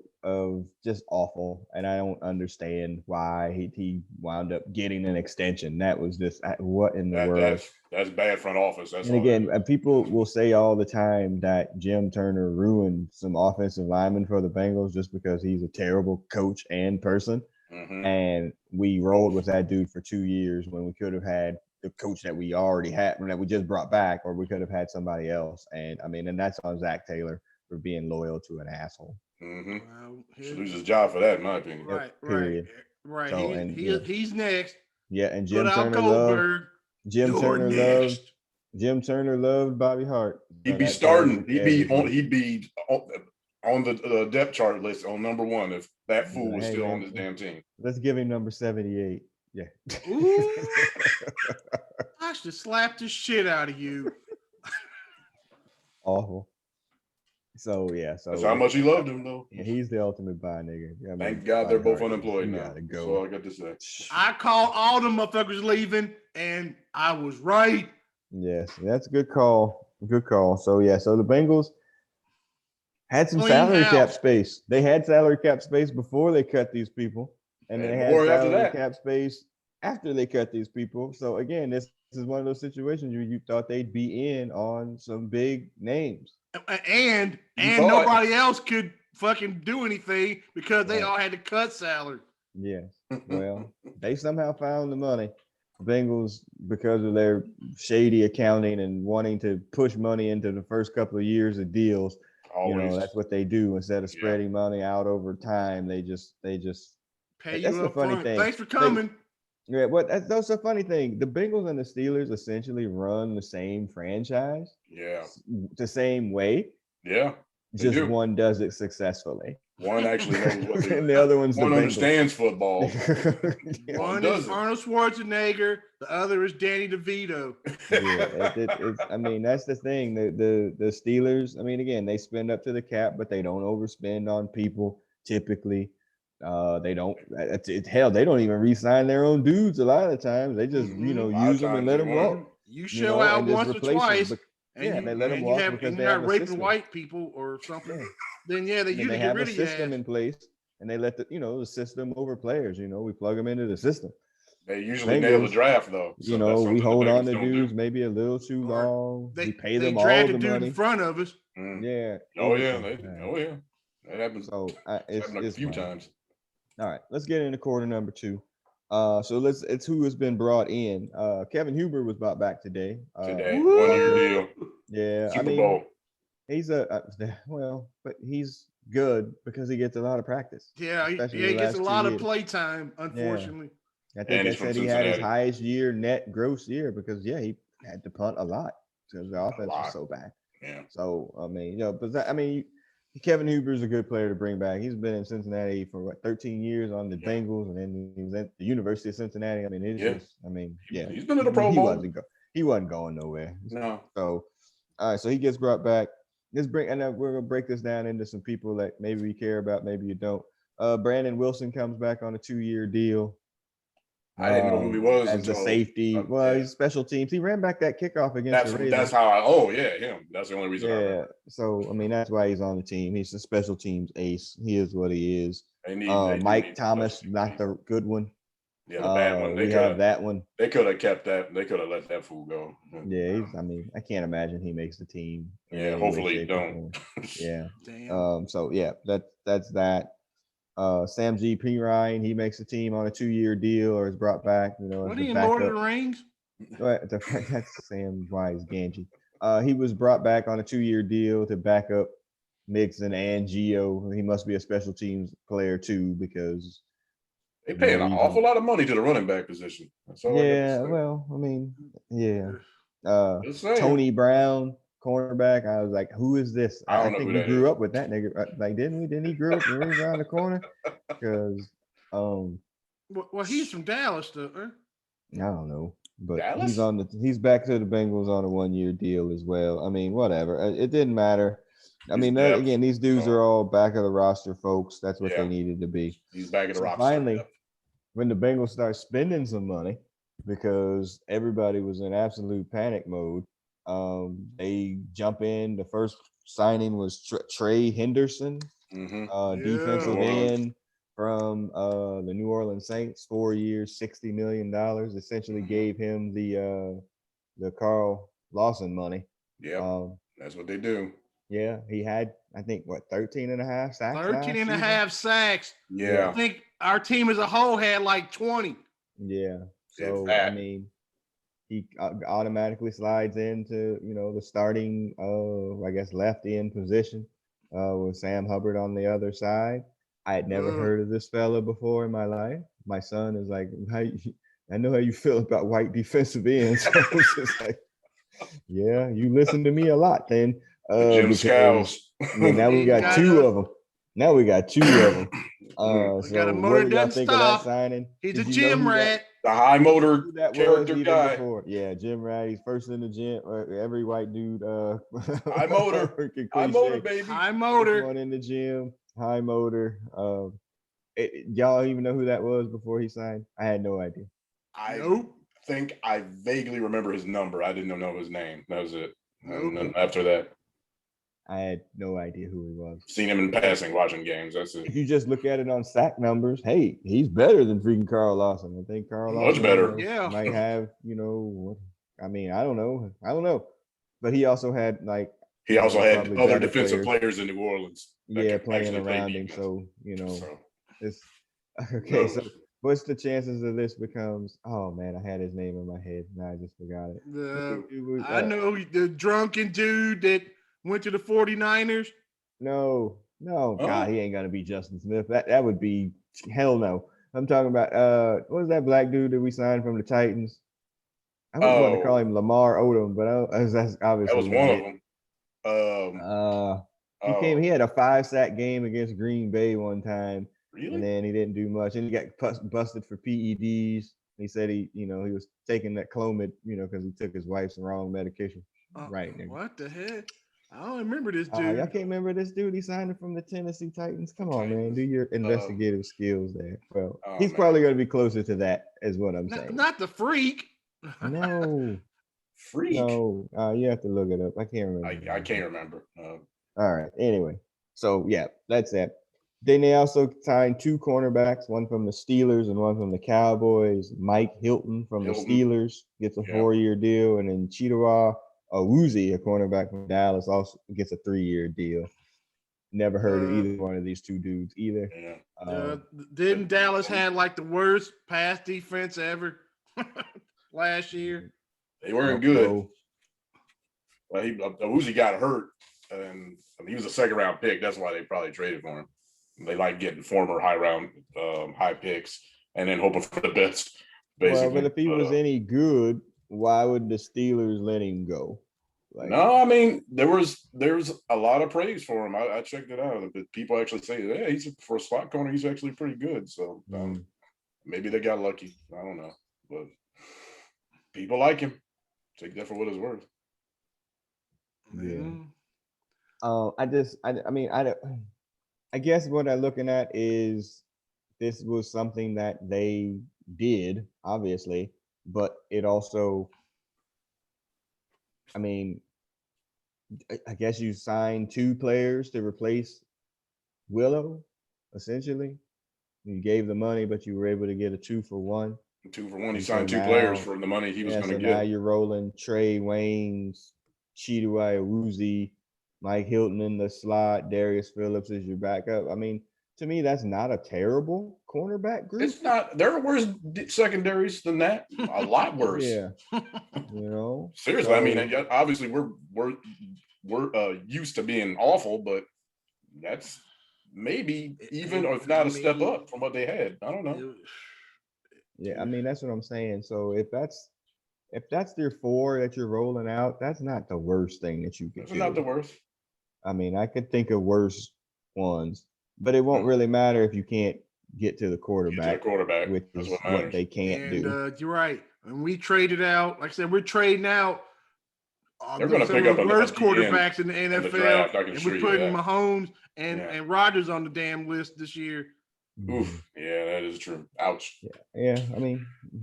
Speaker 1: Just awful, and I don't understand why he wound up getting an extension. That was just what in the world.
Speaker 3: That's bad front office.
Speaker 1: And again, people will say all the time that Jim Turner ruined some offensive linemen for the Bengals just because he's a terrible coach and person.
Speaker 3: Mm-hmm.
Speaker 1: And we rolled with that dude for 2 years when we could have had the coach that we already had, that we just brought back, or we could have had somebody else. And and that's on Zach Taylor for being loyal to an asshole.
Speaker 3: Mm-hmm. Should lose his job for that, in my opinion.
Speaker 2: Right. So, he's next.
Speaker 1: Yeah, and Jim Turner loved Bobby Hart.
Speaker 3: He'd be starting. He'd be on the depth chart list on number 1 if that fool was still on this damn team.
Speaker 1: Let's give him number 78. Yeah.
Speaker 2: Ooh. I should slap the shit out of you.
Speaker 1: Awful. So
Speaker 3: that's how much he loved him, though.
Speaker 1: Yeah, he's the ultimate buy nigga.
Speaker 3: Thank God they're both unemployed now. That's all I got to say.
Speaker 2: I called all the motherfuckers leaving, and I was right.
Speaker 1: Yes, that's a good call. Good call. So the Bengals had some
Speaker 2: Clean
Speaker 1: salary cap
Speaker 2: house.
Speaker 1: space. They had salary cap space before they cut these people, and they had
Speaker 3: more after
Speaker 1: salary
Speaker 3: that.
Speaker 1: cap space after they cut these people. So again, this is one of those situations you thought they'd be in on some big names.
Speaker 2: And
Speaker 3: You thought.
Speaker 2: nobody else could fucking do anything because they
Speaker 1: Right.
Speaker 2: all had to cut salary.
Speaker 1: Yes. Well, they somehow found the money. Bengals, because of their shady accounting and wanting to push money into the first couple of years of deals,
Speaker 3: Always.
Speaker 1: that's what they do. Instead of spreading money out over time, they just
Speaker 2: Pay
Speaker 1: that's
Speaker 2: you
Speaker 1: the
Speaker 2: up
Speaker 1: funny
Speaker 2: front.
Speaker 1: thing.
Speaker 2: Thanks for coming.
Speaker 1: Yeah, that's the funny thing. The Bengals and the Steelers essentially run the same franchise.
Speaker 3: Yeah.
Speaker 1: The same way.
Speaker 3: Yeah.
Speaker 1: Just
Speaker 3: do.
Speaker 1: one does it successfully.
Speaker 3: One actually knows what
Speaker 1: and the other one's
Speaker 3: one
Speaker 1: the
Speaker 3: understands football.
Speaker 2: One is Arnold Schwarzenegger, the other is Danny DeVito.
Speaker 1: It's I mean, that's the thing. The Steelers, I mean, again, they spend up to the cap, but they don't overspend on people typically. They don't hell, they don't even re-sign their own dudes a lot of the times. They just use them and let them walk.
Speaker 2: You show out once or twice.
Speaker 1: And they let them walk because they have a
Speaker 2: raping
Speaker 1: system.
Speaker 2: white people or something.
Speaker 1: Yeah.
Speaker 2: Then they usually
Speaker 1: have
Speaker 2: get rid
Speaker 1: a
Speaker 2: of your
Speaker 1: system in place, and they let the system over players. We plug them into the system.
Speaker 3: They usually nail the draft though.
Speaker 1: So we hold on to dudes maybe a little too long. We pay them all the money
Speaker 2: in front of us.
Speaker 1: Yeah.
Speaker 3: Oh yeah. That happens.
Speaker 1: So it's
Speaker 3: a few times.
Speaker 1: All right, let's get into quarter number 2. So it's who has been brought in. Kevin Huber was brought back today.
Speaker 3: 1 year deal.
Speaker 1: Yeah,
Speaker 3: Super Bowl.
Speaker 1: He's but he's good because he gets a lot of practice.
Speaker 2: Yeah, he gets a lot of play time, unfortunately.
Speaker 1: Yeah. I think they said he had his highest year net gross year because he had to punt a lot because the offense was so bad.
Speaker 3: Yeah.
Speaker 1: So I mean, Kevin Huber is a good player to bring back. He's been in Cincinnati for 13 years on the Bengals, and then he was at the University of Cincinnati. I mean,
Speaker 3: he's been in the Pro Bowl.
Speaker 1: He wasn't going nowhere.
Speaker 3: No.
Speaker 1: So, all right. So he gets brought back. We're gonna break this down into some people that maybe we care about, maybe you don't. Brandon Wilson comes back on a 2-year deal.
Speaker 3: I didn't know who he was
Speaker 1: as a safety. He's special teams. He ran back that kickoff against the Ravens.
Speaker 3: That's how him. That's the only reason I remember.
Speaker 1: So I mean that's why he's on the team. He's a special teams ace. He is what he is. Mike Thomas, not the good one.
Speaker 3: Yeah, the bad one.
Speaker 1: We have that one.
Speaker 3: They could have kept that. They could have let that fool go.
Speaker 1: Yeah, I can't imagine he makes the team.
Speaker 3: Yeah, hopefully he don't.
Speaker 1: Yeah.
Speaker 2: Damn.
Speaker 1: So yeah, that's that. Sam G. P. Ryan, he makes the team on a 2-year deal or is brought back.
Speaker 2: What are you in Lord of the Rings?
Speaker 1: That's Sam Wise Ganji. He was brought back on a 2-year deal to back up Mixon and Gio. He must be a special teams player too because
Speaker 3: they pay an awful lot of money to the running back position.
Speaker 1: Tony Brown, cornerback. I was like, who is this? I think we grew up with that nigga. Like, didn't we? Didn't he grow up around the corner? Because
Speaker 2: well, he's from Dallas, though. Huh?
Speaker 1: I don't know, but
Speaker 3: Dallas?
Speaker 1: he's back to the Bengals on a 1-year deal as well. I mean, whatever. It didn't matter. I mean, again, these dudes are all back of the roster, folks. That's what they needed to be.
Speaker 3: He's back of the roster.
Speaker 1: Finally, when the Bengals start spending some money, because everybody was in absolute panic mode, they jump in. The first signing was Trey Henderson, defensive end from the New Orleans Saints, 4 years, $60 million. Essentially gave him the Carl Lawson money.
Speaker 3: Yeah, that's what they do.
Speaker 1: Yeah, he had, I think, 13 and a half sacks?
Speaker 2: 13 and a half sacks.
Speaker 3: Yeah.
Speaker 2: I think our team as a whole had like 20.
Speaker 1: Yeah. So, I mean, he automatically slides into, the starting, left end position with Sam Hubbard on the other side. I had never heard of this fella before in my life. My son is like, I know how you feel about white defensive ends. So it's just like, yeah, you listen to me a lot then.
Speaker 3: Jim Scowls.
Speaker 1: Now we got two of them. We got
Speaker 2: got a motor doesn't stop. He's a gym rat.
Speaker 3: The high motor character guy.
Speaker 1: Before. Yeah, gym rat. He's first in the gym. Every white dude.
Speaker 3: High motor. High motor, baby.
Speaker 2: High motor.
Speaker 1: One in the gym. High motor. Y'all even know who that was before he signed? I had no idea.
Speaker 3: I think I vaguely remember his number. I didn't know his name. That was it. And then after that.
Speaker 1: I had no idea who he was.
Speaker 3: Seen him in passing, watching games. That's it.
Speaker 1: If you just look at it on sack numbers, hey, he's better than freaking Carl Lawson. I think Carl
Speaker 3: Much
Speaker 1: Lawson,
Speaker 3: better.
Speaker 2: Yeah.
Speaker 1: might have, I mean, I don't know. But he also had
Speaker 3: He also had
Speaker 1: probably
Speaker 3: other
Speaker 1: better
Speaker 3: defensive players in New Orleans.
Speaker 1: Yeah,
Speaker 3: could
Speaker 1: playing
Speaker 3: actually play
Speaker 1: around him.
Speaker 3: defense.
Speaker 1: So, it's okay.
Speaker 3: No.
Speaker 1: So what's the chances of this becomes? Oh man, I had his name in my head. Now I just forgot it.
Speaker 2: I know the drunken dude that went to the 49ers.
Speaker 1: No, God, he ain't gonna be Justin Smith. That would be hell no. I'm talking about what was that black dude that we signed from the Titans? I was going to call him Lamar Odom, but that's obviously
Speaker 3: that was one of them.
Speaker 1: He had a 5-sack game against Green Bay one time.
Speaker 3: Really?
Speaker 1: And then he didn't do much, and he got busted for PEDs. He said he was taking that Clomid, because he took his wife's wrong medication. Right. Nigga.
Speaker 2: What the heck? I don't remember this dude.
Speaker 1: Y'all can't remember this dude? He signed him from the Tennessee Titans. Come on, man. Do your investigative skills there. Well, he's probably going to be closer to that, is what I'm saying.
Speaker 2: Not the freak.
Speaker 1: No.
Speaker 3: Freak?
Speaker 1: No. You have to look it up. I can't remember.
Speaker 3: I can't remember.
Speaker 1: All right. Anyway. So, yeah, that's it. Then they also signed 2 cornerbacks, one from the Steelers and one from the Cowboys. Mike Hilton from the Steelers gets a 4-year deal, and then Chidowa Awuzie, a cornerback from Dallas, also gets a 3-year deal. Never heard of either one of these 2 dudes either.
Speaker 2: Didn't Dallas have the worst pass defense ever last year?
Speaker 3: They weren't good. Well, Awuzie got hurt, and he was a 2nd-round pick. That's why they probably traded for him. They like getting former high picks and then hoping for the best. Basically.
Speaker 1: Well, but if he was any good, why would the Steelers let him go?
Speaker 3: No, I mean there's a lot of praise for him. I checked it out. But people actually say, "Yeah, for a slot corner, he's actually pretty good." So maybe they got lucky. I don't know, but people like him. Take that for what it's worth.
Speaker 1: Yeah. I guess what I'm looking at is this was something that they did, obviously, but it also, I guess you signed 2 players to replace Willow, essentially. You gave the money, but you were able to get a 2-for-1.
Speaker 3: 2-for-1. He signed 2 players for the money he was going to get.
Speaker 1: Now you're rolling Trey Waynes, Chidowa Awuzie, Mike Hilton in the slot, Darius Phillips is your backup. To me, that's not a terrible cornerback group.
Speaker 3: It's not. There are worse secondaries than that. A lot worse.
Speaker 1: Yeah.
Speaker 3: Seriously, so, obviously we're used to being awful, but that's maybe even, or if not, a step up from what they had. I don't know.
Speaker 1: Yeah, that's what I'm saying. So if that's their 4 that you're rolling out, that's not the worst thing that you could do.
Speaker 3: It's not the worst.
Speaker 1: I could think of worse ones, but it won't really matter if you can't get to the quarterback, which is what they can't do.
Speaker 2: You're right. And we traded out, like I said, we're trading out.
Speaker 3: They're going to pick up
Speaker 2: the worst quarterbacks in the NFL, and we're putting Mahomes and Rodgers on the damn list this year.
Speaker 3: Oof. Yeah, that is true. Ouch.
Speaker 1: Yeah.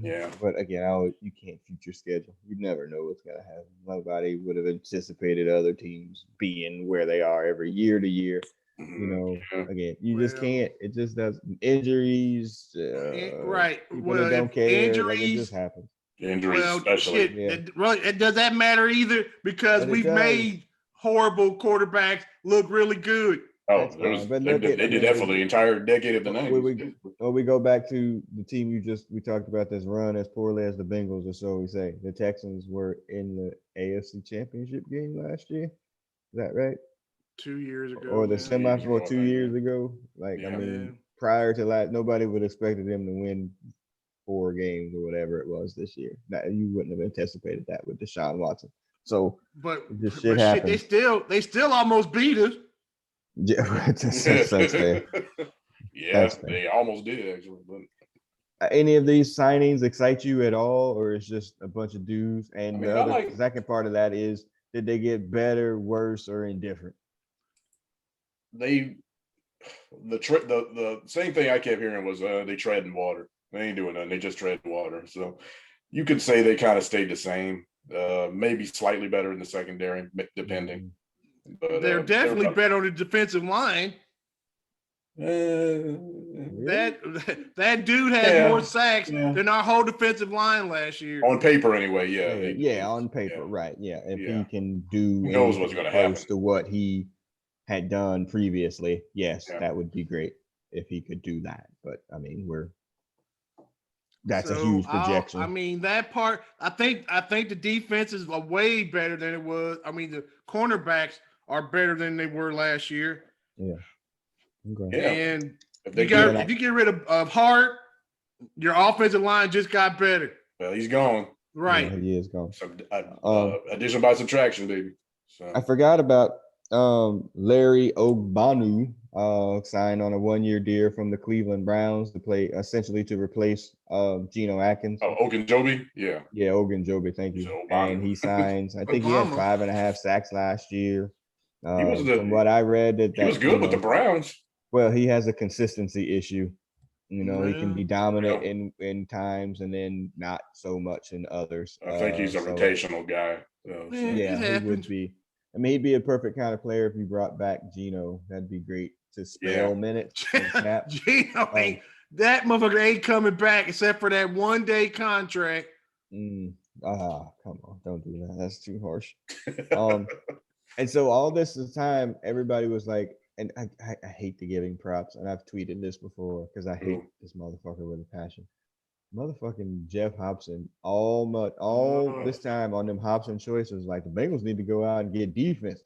Speaker 3: Yeah.
Speaker 1: But again, you can't future schedule. You never know what's going to happen. Nobody would have anticipated other teams being where they are every year to year. Again, you just can't. It just does. Injuries.
Speaker 2: Right.
Speaker 1: People that don't care. Injuries. It just happens.
Speaker 3: Injuries, especially.
Speaker 2: It does that matter either? Because we've made horrible quarterbacks look really good.
Speaker 3: Oh, they did that for the entire decade of the 90s.
Speaker 1: We go back to the team we talked about that's run as poorly as the Bengals, or so we say. The Texans were in the AFC Championship game last year. Is that right?
Speaker 2: 2 years ago.
Speaker 1: Or the semifinal 2 years ago. Prior to that, nobody would have expected them to win 4 games or whatever it was this year. You wouldn't have anticipated that with Deshaun Watson. So,
Speaker 2: but they still almost beat us.
Speaker 1: Yeah, that's fair.
Speaker 3: That's fair. They almost did actually. But
Speaker 1: any of these signings excite you at all, or it's just a bunch of dudes? And the second part of that is, did they get better, worse, or indifferent?
Speaker 3: The same thing I kept hearing was they treading water. They ain't doing nothing. They just tread water. So you could say they kind of stayed the same. Maybe slightly better in the secondary, depending. But
Speaker 2: they're definitely better on the defensive line. That dude has more sacks than our whole defensive line last year.
Speaker 3: On paper, anyway,
Speaker 1: on paper, right? Yeah, if he can do
Speaker 3: who knows what's going to happen
Speaker 1: to what he had done previously, yes, that would be great if he could do that. But I mean, that's a huge projection.
Speaker 2: I mean, that part, I think the defense is way better than it was. I mean, the cornerbacks are better than they were last year.
Speaker 1: Yeah. Okay.
Speaker 3: Yeah.
Speaker 2: And if you get rid of Hart, your offensive line just got better.
Speaker 3: Well, he's gone.
Speaker 2: Right.
Speaker 1: Yeah, he is gone.
Speaker 3: So, addition by subtraction, baby. So
Speaker 1: I forgot about Larry Ogbanu signed on a 1-year deal from the Cleveland Browns to play essentially to replace Geno Atkins.
Speaker 3: Oh, Ogunjobi? Yeah.
Speaker 1: Yeah, Ogunjobi, thank you. And he signs, I think he had 5.5 sacks last year. From what I read, that
Speaker 3: he was good with the Browns.
Speaker 1: Well, he has a consistency issue. He can be dominant in times and then not so much in others.
Speaker 3: I think he's a rotational guy.
Speaker 1: He would be. I mean, he'd be a perfect kind of player if you brought back Geno. That'd be great to spell minutes.
Speaker 2: Geno that motherfucker ain't coming back except for that 1-day contract.
Speaker 1: Come on, don't do that. That's too harsh. And so all this time, everybody was like, and I hate to give him props, and I've tweeted this before because I hate this motherfucker with a passion. Motherfucking Jeff Hobson, all this time on them Hobson choices, like the Bengals need to go out and get defense,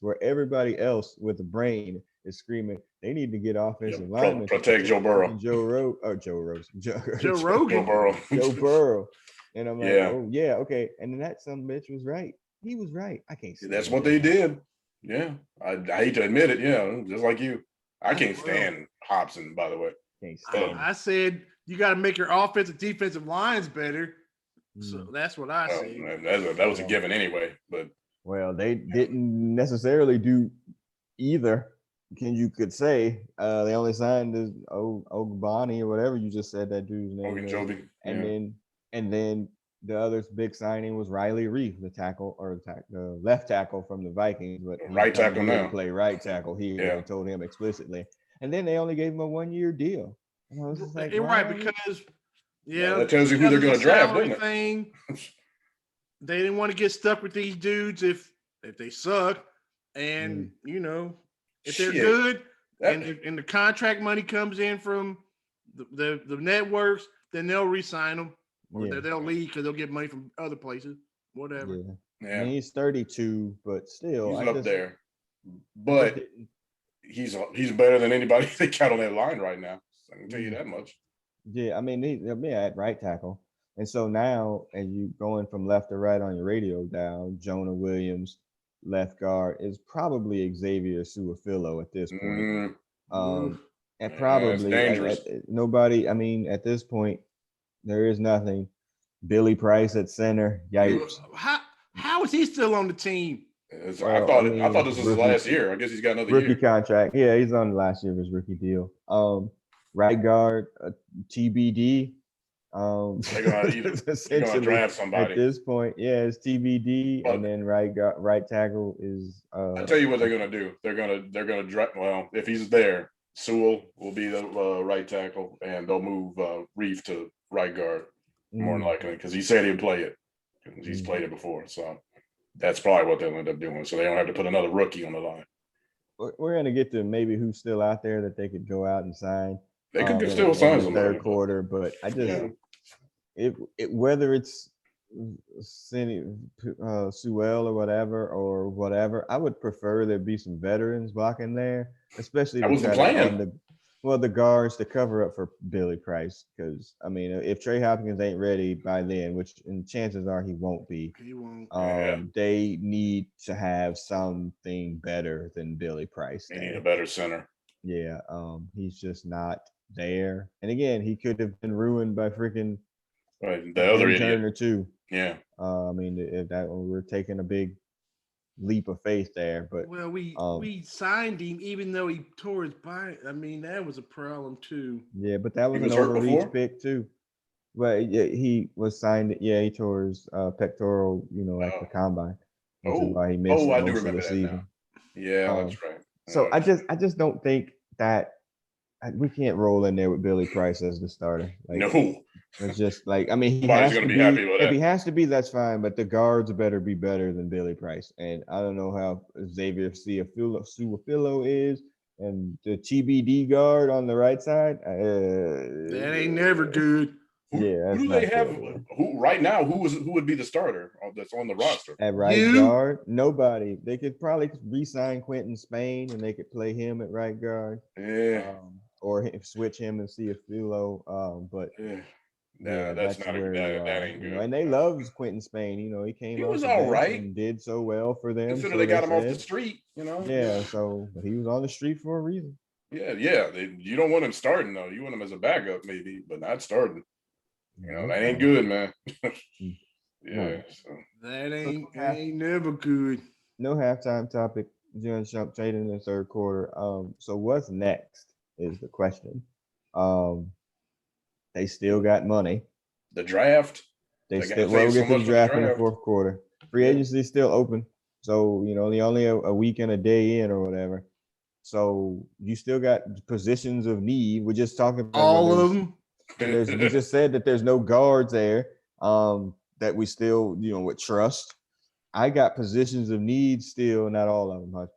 Speaker 1: where everybody else with the brain is screaming they need to get offensive linemen.
Speaker 3: Protect Joe Burrow.
Speaker 1: Joe Rogan. Joe Burrow. And I'm like, okay. And then that son bitch was right. He was right. I can't stand
Speaker 3: That's what they did. Yeah. I hate to admit it. Yeah. Just like you. I can't stand Hobson, by the way.
Speaker 1: Can't stand
Speaker 2: I said you got to make your offensive defensive lines better. So that's what I said.
Speaker 3: That was a given anyway. But
Speaker 1: they didn't necessarily do either. You could say they only signed this Ogbanu or whatever you just said that dude's name. And then the other big signing was Riley Reef, the left tackle from the Vikings, but
Speaker 3: right tackle now.
Speaker 1: Play right tackle here. They told him explicitly, and then they only gave him a 1-year deal. And I was just like,
Speaker 2: right, because
Speaker 3: that tells you who they're going to draft, doesn't it?
Speaker 2: They didn't want to get stuck with these dudes if they suck, and if they're good, and the contract money comes in from the networks, then they'll re-sign them. Or they'll leave because they'll get money from other places, whatever.
Speaker 1: Yeah. I mean, he's 32, but still,
Speaker 3: he's up there. But he's better than anybody they got on that line right now. I can tell you that much.
Speaker 1: Yeah, I mean, they'll be at right tackle, and so now, as you going from left to right on your radio dial, Jonah Williams, left guard, is probably Xavier Su'a-Filo at this point. And probably nobody. I mean, at this point. There is nothing. Billy Price at center. Yikes.
Speaker 2: How is he still on the team?
Speaker 3: I thought this was his last year. I guess he's got another
Speaker 1: rookie contract. Yeah, he's on the last year of his rookie deal. Right guard, TBD.
Speaker 3: They're gonna draft somebody
Speaker 1: at this point. Yeah, it's TBD, and then right tackle is.
Speaker 3: I tell you what they're gonna do. They're gonna draft. Well, if he's there, Sewell will be the right tackle, and they'll move Reef to right guard more than likely because he said he'd play it. He's played it before, so that's probably what they'll end up doing. So they don't have to put another rookie on the line.
Speaker 1: We're gonna get to maybe who's still out there that they could go out and sign.
Speaker 3: They could still sign
Speaker 1: in the third quarter, but I just whether it's Sewell or whatever, I would prefer there be some veterans blocking there, especially
Speaker 3: that was the plan.
Speaker 1: The guards to cover up for Billy Price, because I mean, if Trey Hopkins ain't ready by then, which and chances are he won't be, they need to have something better than Billy Price.
Speaker 3: They need a better center.
Speaker 1: Yeah, he's just not there. And again, he could have been ruined by freaking
Speaker 3: the other idiot
Speaker 1: Turner too.
Speaker 3: Yeah,
Speaker 1: I mean, if that we're taking a big leap of faith there, but
Speaker 2: we signed him even though he tore his body. I mean, that was a problem too.
Speaker 1: Yeah, but that was an overreach pick too. But he was signed. Yeah, he tore his pectoral, at the combine. which is why he missed
Speaker 3: I do
Speaker 1: most of
Speaker 3: remember
Speaker 1: the
Speaker 3: that
Speaker 1: season.
Speaker 3: now. Yeah, that's right.
Speaker 1: So I just don't think that we can't roll in there with Billy Price as the starter. Like,
Speaker 3: no,
Speaker 1: it's just like, I mean, he
Speaker 3: nobody's
Speaker 1: has
Speaker 3: gonna
Speaker 1: to
Speaker 3: be happy with
Speaker 1: if
Speaker 3: that.
Speaker 1: he has to be, that's fine. But the guards better be better than Billy Price. And I don't know how Xavier Suafilo is, and the TBD guard on the right side.
Speaker 2: That ain't never good.
Speaker 3: Who do they have? Who right now? Who would be the starter that's on the roster
Speaker 1: at right guard? Nobody. They could probably re-sign Quentin Spain, and they could play him at right guard.
Speaker 3: Yeah.
Speaker 1: Or switch him and see if Philo. But
Speaker 3: that's not
Speaker 1: where
Speaker 3: that ain't good.
Speaker 1: And they love Quentin Spain. He came.
Speaker 3: He
Speaker 1: off
Speaker 3: was
Speaker 1: the
Speaker 3: all
Speaker 1: bench
Speaker 3: right
Speaker 1: and did so well for them.
Speaker 3: Consider
Speaker 1: so
Speaker 3: they got him off the street.
Speaker 1: Yeah. So, but he was on the street for a reason.
Speaker 3: Yeah. You don't want him starting though. You want him as a backup maybe, but not starting. That ain't good, man. Yeah. So.
Speaker 2: That ain't never good.
Speaker 1: No halftime topic. Jalen Shump traded in the third quarter. So what's next is the question. They still got money.
Speaker 3: The draft.
Speaker 1: We'll get to the draft in the fourth quarter. Free agency is still open. So, only a week and a day in or whatever. So you still got positions of need. We're just talking about
Speaker 2: all of them.
Speaker 1: You just said that there's no guards there that we still, would trust. I got positions of need still, not all of them.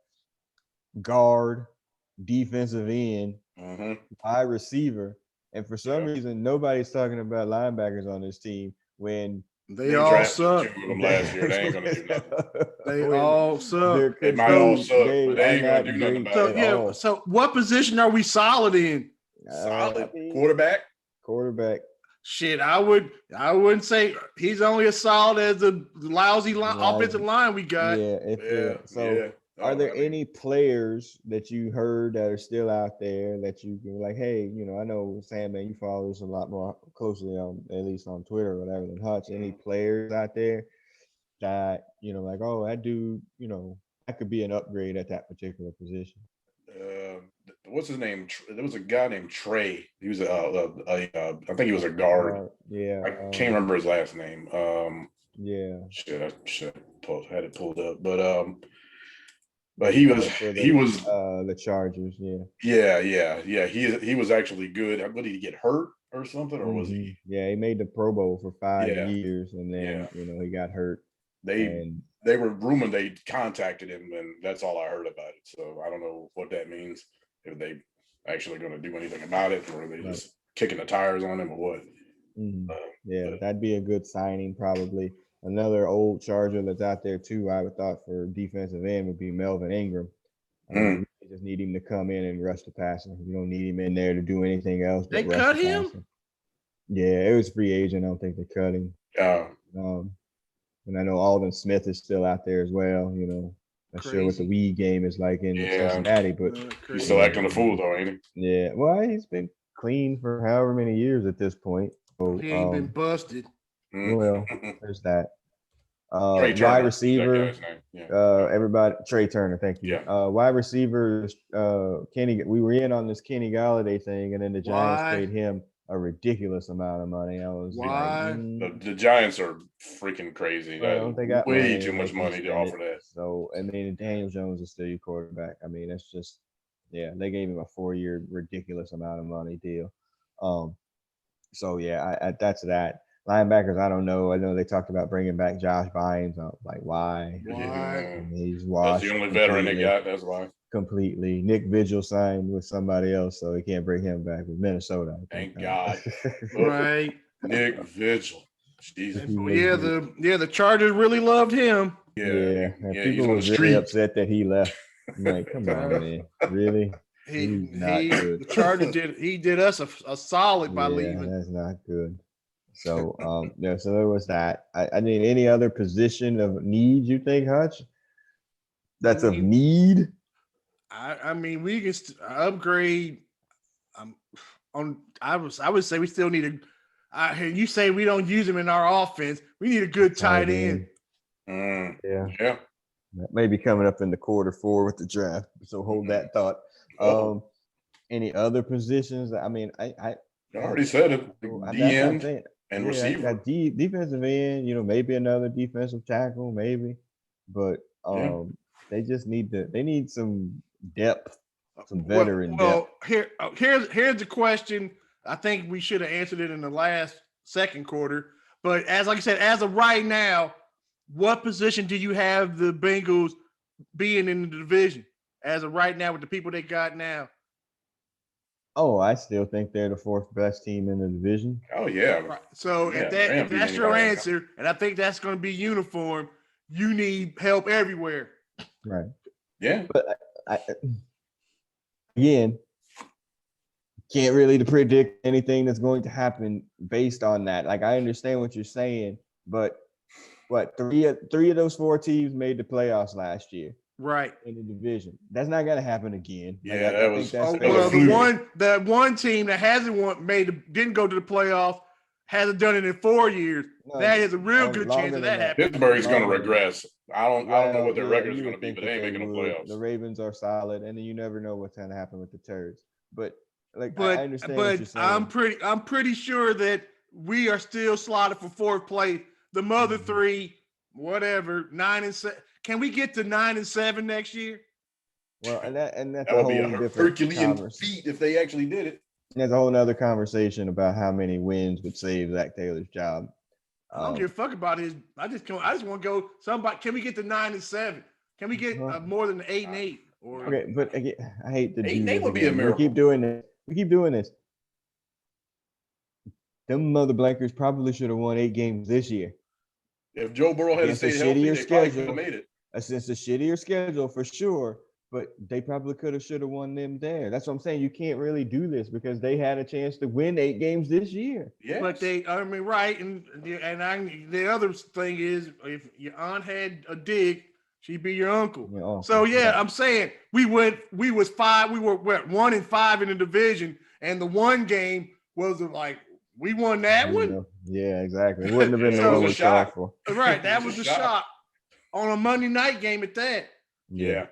Speaker 1: Guard, defensive end, wide receiver. And for some reason, nobody's talking about linebackers on this team when
Speaker 2: they all suck.
Speaker 3: Last year, they ain't gonna do nothing.
Speaker 2: They all suck.
Speaker 3: They might all suck, but they ain't gonna do nothing about it.
Speaker 2: So what position are we solid in?
Speaker 3: Solid quarterback.
Speaker 2: Shit, I wouldn't say he's only as solid as the lousy offensive line we got.
Speaker 1: Are there any players that you heard that are still out there that you can like, hey, I know Sandman, you follow this a lot more closely at least on Twitter or whatever than Hutch. Any players out there that, like, oh, that dude, that could be an upgrade at that particular position?
Speaker 3: What's his name? There was a guy named Trey. He was I think he was a guard. I can't remember his last name. I should had it pulled up, but he was
Speaker 1: the Chargers.
Speaker 3: He was actually good. Did he get hurt or something, or was he?
Speaker 1: Yeah, he made the Pro Bowl for 5 years, and then he got hurt.
Speaker 3: They were rumored they contacted him, and that's all I heard about it. So I don't know what that means. If they actually going to do anything about it, or are they just kicking the tires on him, or what?
Speaker 1: That'd be a good signing, probably. Another old Charger that's out there too, I would thought for defensive end would be Melvin Ingram. You just need him to come in and rush the passer. You don't need him in there to do anything else.
Speaker 2: They cut him?
Speaker 1: Yeah, it was free agent. I don't think they cut him. And I know Alden Smith is still out there as well. Not sure what the weed game is like in Cincinnati, but
Speaker 3: he's still acting a fool though, ain't he?
Speaker 1: Yeah, well, he's been clean for however many years at this point. So,
Speaker 2: he ain't been busted.
Speaker 1: Well, there's that. Wide receiver, everybody. Trey Turner, thank you. Wide receiver, Kenny. We were in on this Kenny Galladay thing, and then the Giants paid him a ridiculous amount of money. I was
Speaker 3: the Giants are freaking crazy. They got way too much money to offer that.
Speaker 1: So, and then Daniel Jones is still your quarterback. I mean, it's just, they gave him a 4-year ridiculous amount of money deal. So that's that. Linebackers, I don't know. I know they talked about bringing back Josh Bynes. Like, why? He's washed.
Speaker 3: That's the only veteran they got. That's why.
Speaker 1: Completely. Nick Vigil signed with somebody else, so they can't bring him back with Minnesota.
Speaker 3: Thank God.
Speaker 2: Right.
Speaker 3: Nick Vigil. Jesus.
Speaker 1: The
Speaker 2: Chargers really loved him.
Speaker 1: People were really upset that he left. I'm like, come on, man. Really?
Speaker 2: The Chargers did us a solid by leaving.
Speaker 1: That's not good. So so there was that. I mean, any other position of need you think, Hutch? That's of need.
Speaker 2: I mean, we can upgrade. I would say we still need you say we don't use him in our offense. We need a good tight end.
Speaker 1: That may be coming up in the quarter 4 with the draft. So hold that thought. Any other positions? I mean, I
Speaker 3: already said it. The end and receiver.
Speaker 1: Defensive end. Maybe another defensive tackle. Maybe. but they just need some depth, some veteran
Speaker 2: well,
Speaker 1: depth.
Speaker 2: Here's the question. I think we should have answered it in the second quarter. But like I said, as of right now, what position do you have the Bengals being in the division as of right now with the people they got now?
Speaker 1: Oh, I still think they're the fourth best team in the division.
Speaker 3: Oh yeah.
Speaker 2: Right. So if that's your answer, and I think that's going to be uniform, you need help everywhere.
Speaker 1: Right.
Speaker 3: Yeah.
Speaker 1: But again, can't really predict anything that's going to happen based on that. Like, I understand what you're saying, but three of those four teams made the playoffs last year,
Speaker 2: right,
Speaker 1: in the division. That's not going to happen again.
Speaker 3: Yeah,
Speaker 2: the one team that didn't go to the playoffs hasn't done it in 4 years. No, that is a real good chance of that happening.
Speaker 3: Pittsburgh's going to regress. I don't know what their record is going to be, but they ain't making the playoffs.
Speaker 1: The Ravens are solid, and then you never know what's going to happen with the Turds. But I understand what you're saying.
Speaker 2: I'm pretty sure that we are still slotted for fourth place. The mother three, whatever, 9 and 7. Can we get to 9 and 7 next year?
Speaker 1: Well, and that's
Speaker 3: that would be a Herculean feat if they actually did it.
Speaker 1: There's a whole nother conversation about how many wins would save Zach Taylor's job.
Speaker 2: I don't give a fuck about his. I just want to go. Somebody, can we get to 9 and 7? Can we get more than 8 and 8?
Speaker 1: Okay, but again, I hate to
Speaker 3: 8 and 8 would be a miracle.
Speaker 1: We keep doing this. Them mother blankers probably should have won 8 games this year.
Speaker 3: If Joe Burrow had stayed healthy, they probably could have made it.
Speaker 1: It's a shittier schedule for sure, but they probably should have won them there. That's what I'm saying. You can't really do this because they had a chance to win 8 games this year.
Speaker 3: Yeah,
Speaker 2: but right, and the other thing is, if your aunt had a dig, she'd be your uncle. Yeah, I'm saying we were 1 and 5 in the division, and the one game was like we won that one.
Speaker 1: Yeah, exactly. It wouldn't have been a shock.
Speaker 2: Right, that was a shock on a Monday night game at that.
Speaker 3: Yeah.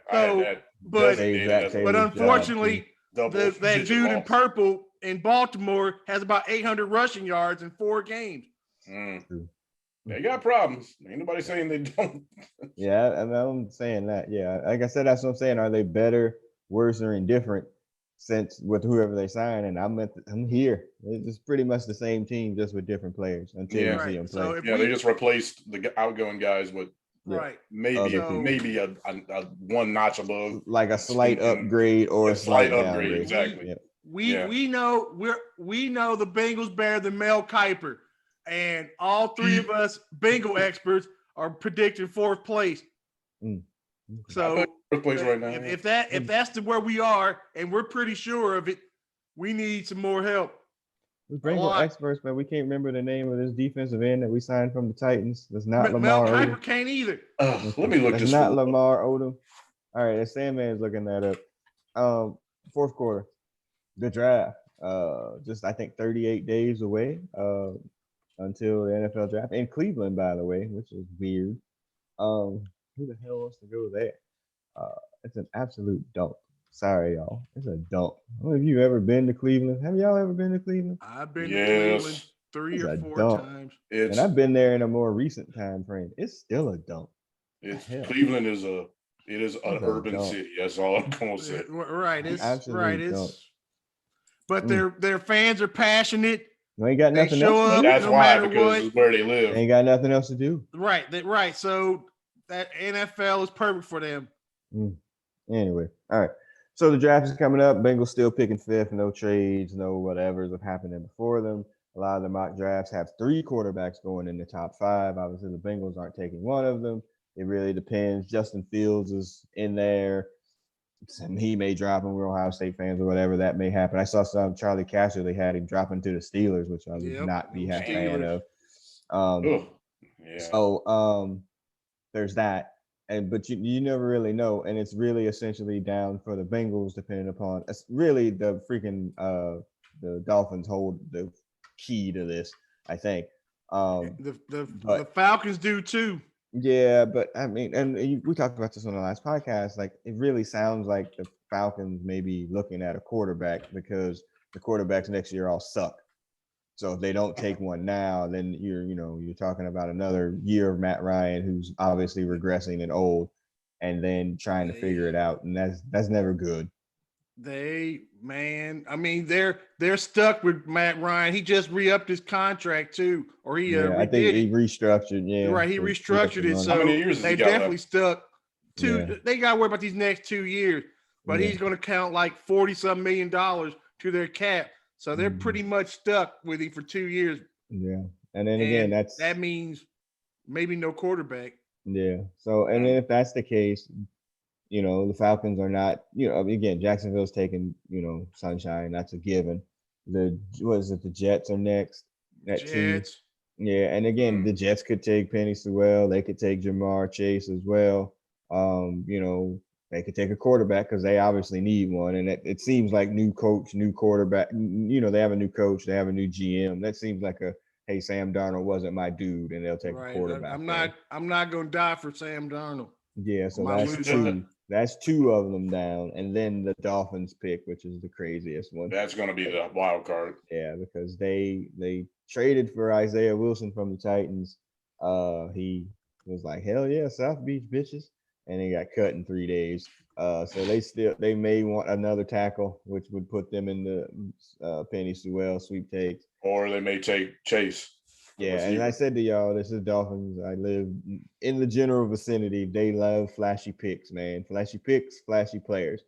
Speaker 2: But unfortunately, that dude in purple in Baltimore has about 800 rushing yards in 4 games.
Speaker 3: They got problems. Ain't nobody saying they don't.
Speaker 1: Yeah, I'm saying that. Yeah, like I said, that's what I'm saying. Are they better, worse, or indifferent since with whoever they sign? And I'm here. It's pretty much the same team, just with different players until you see them play.
Speaker 3: So they just replaced the outgoing guys with maybe a one notch above,
Speaker 1: like a slight upgrade or a slight upgrade.
Speaker 3: Exactly.
Speaker 1: Yeah.
Speaker 2: We know the Bengals better than Mel Kiper, and all 3 of us Bengal experts are predicting 4th place. So
Speaker 3: 4th place right now.
Speaker 2: If that's where we are, and we're pretty sure of it, we need some more help.
Speaker 1: We Bengal experts, but we can't remember the name of this defensive end that we signed from the Titans. That's not Lamar
Speaker 2: Mel Kiper
Speaker 1: Odom.
Speaker 2: Can't either.
Speaker 3: Let me look.
Speaker 1: That's not Lamar Odom. All right, Sandman's looking that up. 4th quarter, the draft. Just I think 38 days away. Until the NFL draft in Cleveland, by the way, which is weird. Who the hell wants to go there? It's an absolute dump. Sorry, y'all. It's a dump. I don't know if you've ever been to Cleveland. Have y'all ever been to Cleveland?
Speaker 2: I've been to Cleveland 3 or 4 times.
Speaker 1: And I've been there in a more recent time frame. It's still a dump.
Speaker 3: Cleveland is an urban city. That's all I'm gonna say.
Speaker 2: Right. But their fans are passionate.
Speaker 1: They ain't got nothing else.
Speaker 3: That's why, because it's where they live.
Speaker 1: They ain't got nothing else to do.
Speaker 2: Right. So that NFL is perfect for them.
Speaker 1: Anyway, all right. So the draft is coming up. Bengals still picking 5th. No trades, no whatever's have happened before them. A lot of the mock drafts have 3 quarterbacks going in the top 5. Obviously, the Bengals aren't taking one of them. It really depends. Justin Fields is in there. He may drop him. We're Ohio State fans or whatever. That may happen. I saw some Charlie Casher. They had him dropping to the Steelers, which I would not be a fan of. So there's that. But you never really know. And it's really essentially down for the Bengals, depending upon it's really the freaking the Dolphins hold the key to this, I think.
Speaker 2: The Falcons do too.
Speaker 1: Yeah, but I mean, and we talked about this on the last podcast. Like, it really sounds like the Falcons may be looking at a quarterback because the quarterbacks next year all suck. So if they don't take one now, then you're talking about another year of Matt Ryan, who's obviously regressing and old, and then trying to figure it out, and that's never good.
Speaker 2: They're stuck with Matt Ryan. He just re-upped his contract too, or he
Speaker 1: I think he restructured. Yeah,
Speaker 2: right. He restructured it, so
Speaker 3: how many years
Speaker 2: they definitely stuck. They got to worry about these next 2 years, but he's going to count like $40-some million to their cap, so they're pretty much stuck with him for 2 years.
Speaker 1: Yeah, and then again,
Speaker 2: that means maybe no quarterback.
Speaker 1: Yeah. So, and then if that's the case, the Falcons are not, again, Jacksonville's taking, sunshine. That's a given. The Jets are next at
Speaker 2: Jets.
Speaker 1: 2. Yeah, and again, the Jets could take Penny Sewell. They could take Jamar Chase as well. They could take a quarterback because they obviously need one. And it seems like new coach, new quarterback. They have a new coach. They have a new GM. That seems like hey, Sam Darnold wasn't my dude, and they'll take a quarterback.
Speaker 2: I'm not going to die for Sam Darnold.
Speaker 1: Yeah, so that's 2. That's 2 of them down, and then the Dolphins pick, which is the craziest one.
Speaker 3: That's going to be the wild card.
Speaker 1: Yeah, because they traded for Isaiah Wilson from the Titans. He was like, hell yeah, South Beach bitches, and he got cut in 3 days. So they may want another tackle, which would put them in the Penny Sewell sweepstakes.
Speaker 3: Or they may take Chase.
Speaker 1: Yeah, and I said to y'all, this is Dolphins. I live in the general vicinity. They love flashy picks, man. Flashy picks, flashy players.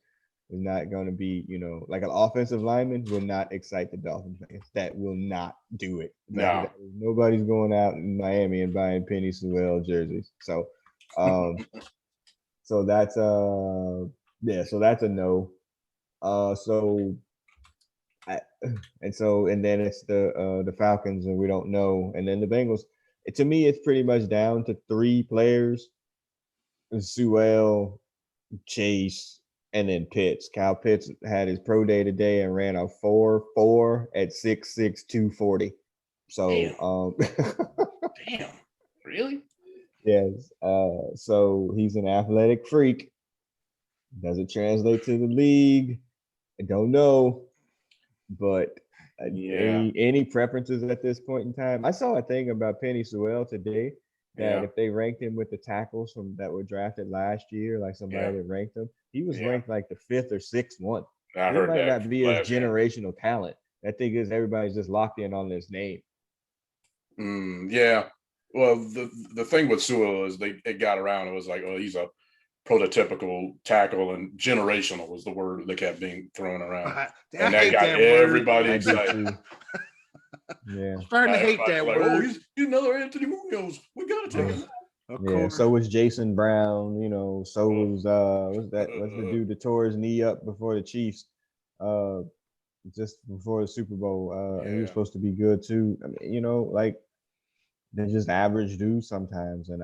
Speaker 1: Is not going to be, like an offensive lineman will not excite the Dolphins fans. That will not do it.
Speaker 3: No.
Speaker 1: Nobody's going out in Miami and buying Penny Sewell jerseys. So, so that's so that's a no. And then it's the Falcons, and we don't know. And then the Bengals. To me, it's pretty much down to 3 players: Sewell, Chase, and then Pitts. Kyle Pitts had his pro day today and ran a 4.4 at 6'6", 240. So,
Speaker 3: damn, really?
Speaker 1: Yes. So he's an athletic freak. Does it translate to the league? I don't know. But any preferences at this point in time? I saw a thing about Penny Sewell today that if they ranked him with the tackles that were drafted last year, like somebody that ranked him, he was ranked like the 5th or 6th one.
Speaker 3: I heard
Speaker 1: might
Speaker 3: that
Speaker 1: not be his generational talent. That thing is everybody's just locked in on this name.
Speaker 3: Yeah. Well, the thing with Sewell is it got around. It was like, oh, he's a prototypical tackle, and generational was the word that kept being thrown around. And that got everybody excited.
Speaker 1: Yeah.
Speaker 2: I'm starting to hate that
Speaker 3: like,
Speaker 2: word.
Speaker 3: Oh, he's another Anthony Munoz. We got to take him.
Speaker 1: Yeah, so was Jason Brown, so was what's the dude that tore his knee up before the Chiefs, just before the Super Bowl. And he was supposed to be good too. I mean, like they're just average dudes sometimes. And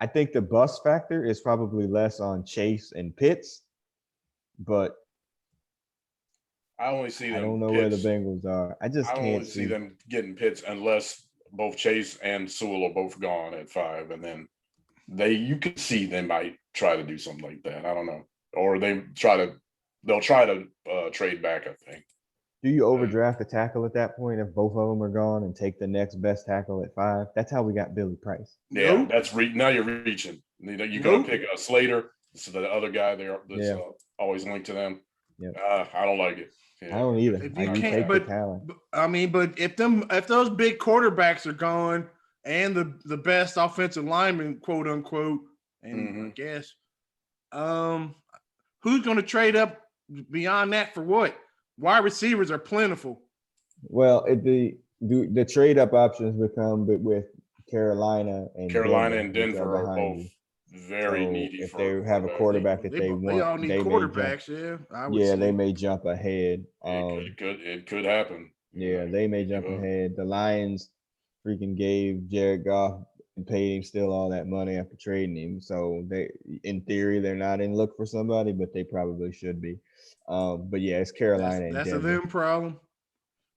Speaker 1: I think the bust factor is probably less on Chase and Pitts, but
Speaker 3: I only see them.
Speaker 1: I don't know where the Bengals are. I can't
Speaker 3: see them getting Pitts unless both Chase and Sewell are both gone at 5, and then you can see they might try to do something like that. I don't know, or they'll try to trade back. I think.
Speaker 1: Do you overdraft a tackle at that point if both of them are gone and take the next best tackle at 5? That's how we got Billy Price.
Speaker 3: Yeah, that's now you're reaching. You're going to pick a Slater, so the other guy there that's always linked to them. Yeah, I don't like it. Yeah.
Speaker 1: I don't either.
Speaker 2: If you can't, but if those big quarterbacks are gone and the best offensive lineman, quote unquote, and I guess, who's going to trade up beyond that for what? Wide receivers are plentiful.
Speaker 1: Well, the trade up options become with Carolina and
Speaker 3: Denver are both very needy.
Speaker 1: If they have a quarterback that they want,
Speaker 2: they all need quarterbacks.
Speaker 1: They may jump ahead.
Speaker 3: It could happen.
Speaker 1: Yeah, they may jump ahead. The Lions freaking gave Jared Goff and paid him still all that money after trading him. So in theory, they're not in look for somebody, but they probably should be. But yeah, it's Carolina and Denver.
Speaker 2: That's a them problem.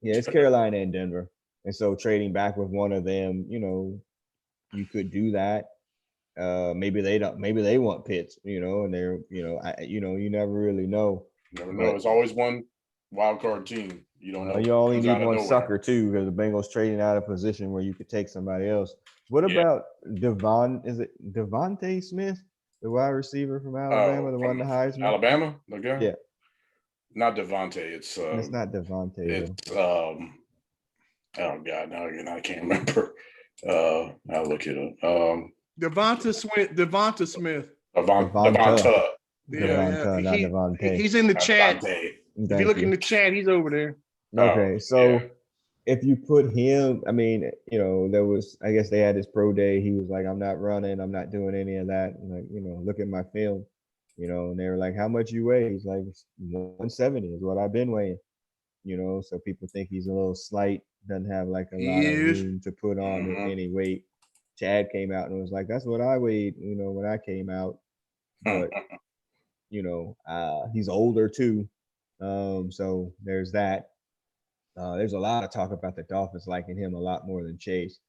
Speaker 1: Yeah, it's Carolina and Denver. And so trading back with one of them, you could do that. Maybe they don't. Maybe they want Pitts, and they're, you never really know.
Speaker 3: You never know. It's always one wild card team. You don't know.
Speaker 1: You only
Speaker 3: Comes
Speaker 1: need
Speaker 3: out of
Speaker 1: one
Speaker 3: nowhere.
Speaker 1: sucker too, because the Bengals trading out of position where you could take somebody else. What about Devonta Smith, the wide receiver from Alabama, the one the Heisman?
Speaker 3: Alabama, the guy?
Speaker 1: Yeah.
Speaker 3: Not Devontae. It's
Speaker 1: not Devonta.
Speaker 3: It's oh God, now I can't remember. I'll look it up.
Speaker 2: Devonta Smith.
Speaker 3: Devonta.
Speaker 1: Devonta, not Devontae.
Speaker 2: He's in the chat.
Speaker 3: Devontae.
Speaker 2: If you look in the chat, he's over there.
Speaker 1: Okay, if you put him, I mean, there was, I guess they had his pro day. He was like, I'm not running. I'm not doing any of that. And like, look at my film, and they were like, how much you weigh? He's like, 170 is what I've been weighing, so people think he's a little slight, doesn't have like a lot of room to put on any weight. Chad came out and was like, that's what I weighed, when I came out. But, he's older too. So there's that. There's a lot of talk about the Dolphins liking him a lot more than Chase.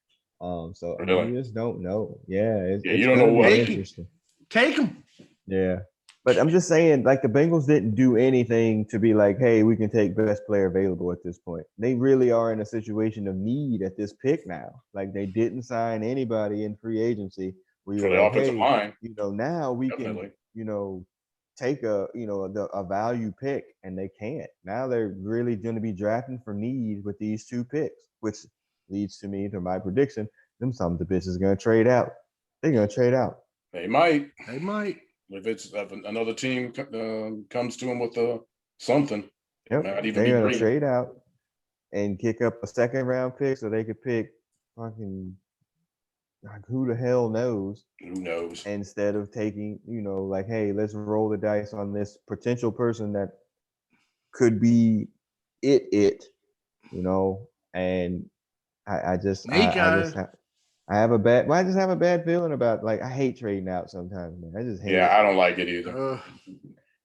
Speaker 1: So I mean, you just don't know. Yeah, it's
Speaker 3: you don't know what.
Speaker 1: Interesting.
Speaker 2: Take him.
Speaker 1: Yeah, but I'm just saying, like the Bengals didn't do anything to be like, hey, we can take best player available at this point. They really are in a situation of need at this pick now. Like they didn't sign anybody in free agency.
Speaker 3: For the offensive line,
Speaker 1: now we can, take a value pick, and they can't. Now they're really going to be drafting for need with these two picks, which leads to my prediction. Them some of the bitches going to trade out. They're going to trade out.
Speaker 3: They might.
Speaker 2: If
Speaker 3: if another team comes to them with something,
Speaker 1: they're going to trade out and kick up a second round pick so they could pick fucking. Like who the hell knows?
Speaker 3: Who knows?
Speaker 1: Instead of taking, like, hey, let's roll the dice on this potential person that could be and I just have a bad feeling about, like, I hate trading out sometimes, man. I just hate it.
Speaker 3: I don't like it either.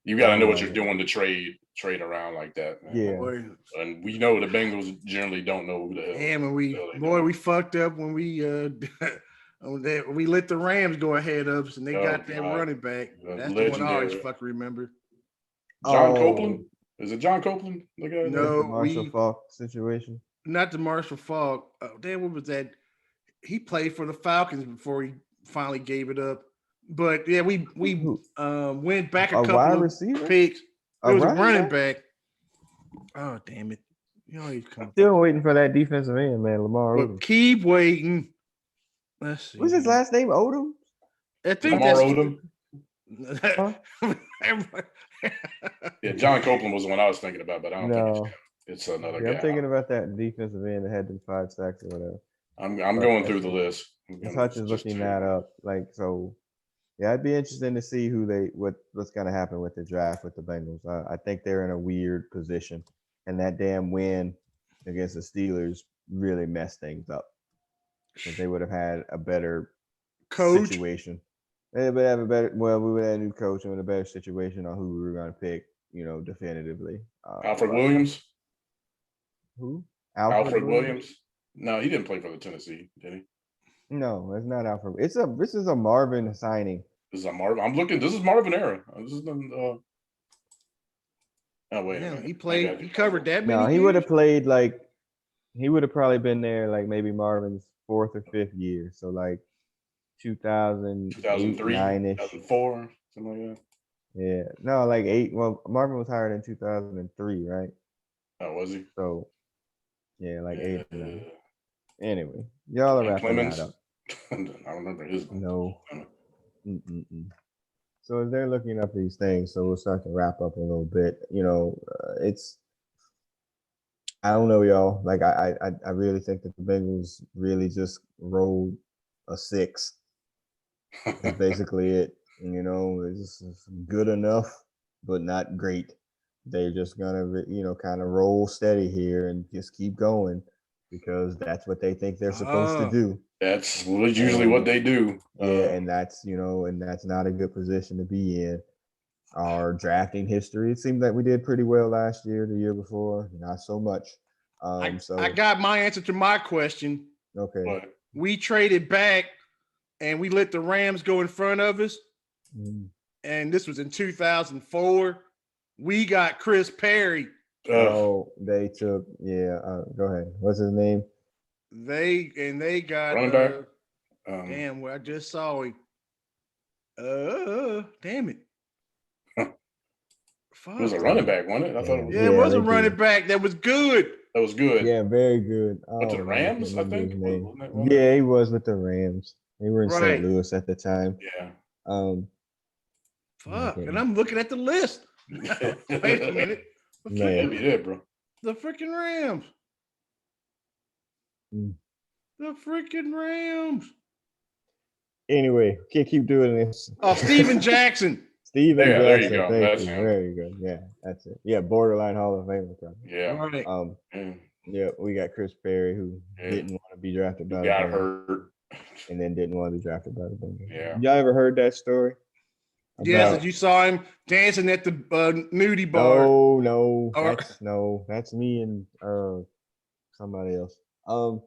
Speaker 3: You got to know what you're doing to trade around like that. Man.
Speaker 1: Yeah.
Speaker 3: And we know the Bengals generally don't know who the hell.
Speaker 2: Yeah, we fucked up when we we let the Rams go ahead of us, and they got that running back. That's the one I always fucking remember.
Speaker 3: John Copeland? Is it John Copeland?
Speaker 2: No,
Speaker 1: the Marshall Faulk situation.
Speaker 2: Not the Marshall Faulk. What was that? He played for the Falcons before he finally gave it up. But yeah, we went back a couple
Speaker 1: wide
Speaker 2: of
Speaker 1: receiver?
Speaker 2: picks. It was a running back. Oh, damn it.
Speaker 1: Still waiting for that defensive end, man. Lamar Odom.
Speaker 2: Keep waiting. Let's see.
Speaker 1: What's his last name? Odom?
Speaker 2: I think
Speaker 3: Lamar Odom. Yeah, John Copeland was the one I was thinking about, but I don't think it's another guy.
Speaker 1: I'm thinking about that defensive end that had them 5 sacks or whatever.
Speaker 3: I'm going through the list.
Speaker 1: Hutch is looking that up. Like, so yeah, it'd be interesting to see what's gonna happen with the draft with the Bengals. I think they're in a weird position, and that damn win against the Steelers really messed things up. Because they would have had a better situation. They would have we would have a new coach and a better situation on who we were going to pick, definitively.
Speaker 3: Alfred Williams?
Speaker 1: Who?
Speaker 3: Alfred Williams? No, he didn't play for the Tennessee, did he?
Speaker 1: No, it's not Alfred. This is a Marvin signing.
Speaker 3: This is a Marvin. I'm looking. This is Marvin era. This is oh wait.
Speaker 2: Yeah, he played. He covered that many.
Speaker 1: No, he would have played like. He would have probably been there like maybe Marvin's 4th or 5th year. So like 2003, 9-ish.
Speaker 3: 2004, something like that.
Speaker 1: Yeah. No, like 8. Well, Marvin was hired in 2003, right?
Speaker 3: Oh, was he?
Speaker 1: So, yeah, like 8 or 9. Anyway, y'all are wrapping that up.
Speaker 3: I don't remember his name.
Speaker 1: No. So as they're looking up these things, so we'll start to wrap up a little bit. It's I don't know, y'all. Like I really think that the Bengals really just rolled a 6. That's basically it. It's good enough, but not great. They're just gonna, kind of roll steady here and just keep going because that's what they think they're supposed to do.
Speaker 3: That's usually what they do.
Speaker 1: Yeah, and that's not a good position to be in. Our drafting history, it seemed like we did pretty well last year, the year before, not so much.
Speaker 2: I got my answer to my question.
Speaker 1: Okay.
Speaker 3: But
Speaker 2: we traded back and we let the Rams go in front of us. And this was in 2004. We got Chris Perry.
Speaker 1: Oh, they took go ahead. What's his name?
Speaker 2: They got
Speaker 3: running back.
Speaker 2: Damn, well, I just saw him. Damn it.
Speaker 3: It was a running back, wasn't it? I thought it was.
Speaker 2: Yeah, it was a running back that was good.
Speaker 3: That was good.
Speaker 1: Yeah, very good.
Speaker 3: Went to the Rams, I think.
Speaker 1: Yeah, he was with the Rams. They were in
Speaker 2: Right.
Speaker 1: St. Louis at the time.
Speaker 3: Yeah.
Speaker 2: Fuck, and I'm looking at the list. Wait a minute.
Speaker 3: Can't be there, bro.
Speaker 2: The freaking Rams. The freaking Rams.
Speaker 1: Anyway, can't keep doing this.
Speaker 2: Oh, Steven Jackson.
Speaker 1: Steven Jackson.
Speaker 3: There you go.
Speaker 1: Thank you. Very good. Yeah, that's it. Yeah, borderline Hall of Famer. Probably.
Speaker 3: Yeah.
Speaker 2: Right.
Speaker 1: Yeah, we got Chris Perry, who didn't want to be drafted by the
Speaker 3: Bengals. Got
Speaker 1: hurt. And then didn't want to be drafted by the Bengals.
Speaker 3: Yeah.
Speaker 1: Y'all ever heard that story?
Speaker 2: Yes, you saw him dancing at the nudie bar.
Speaker 1: No, that's me and somebody else. So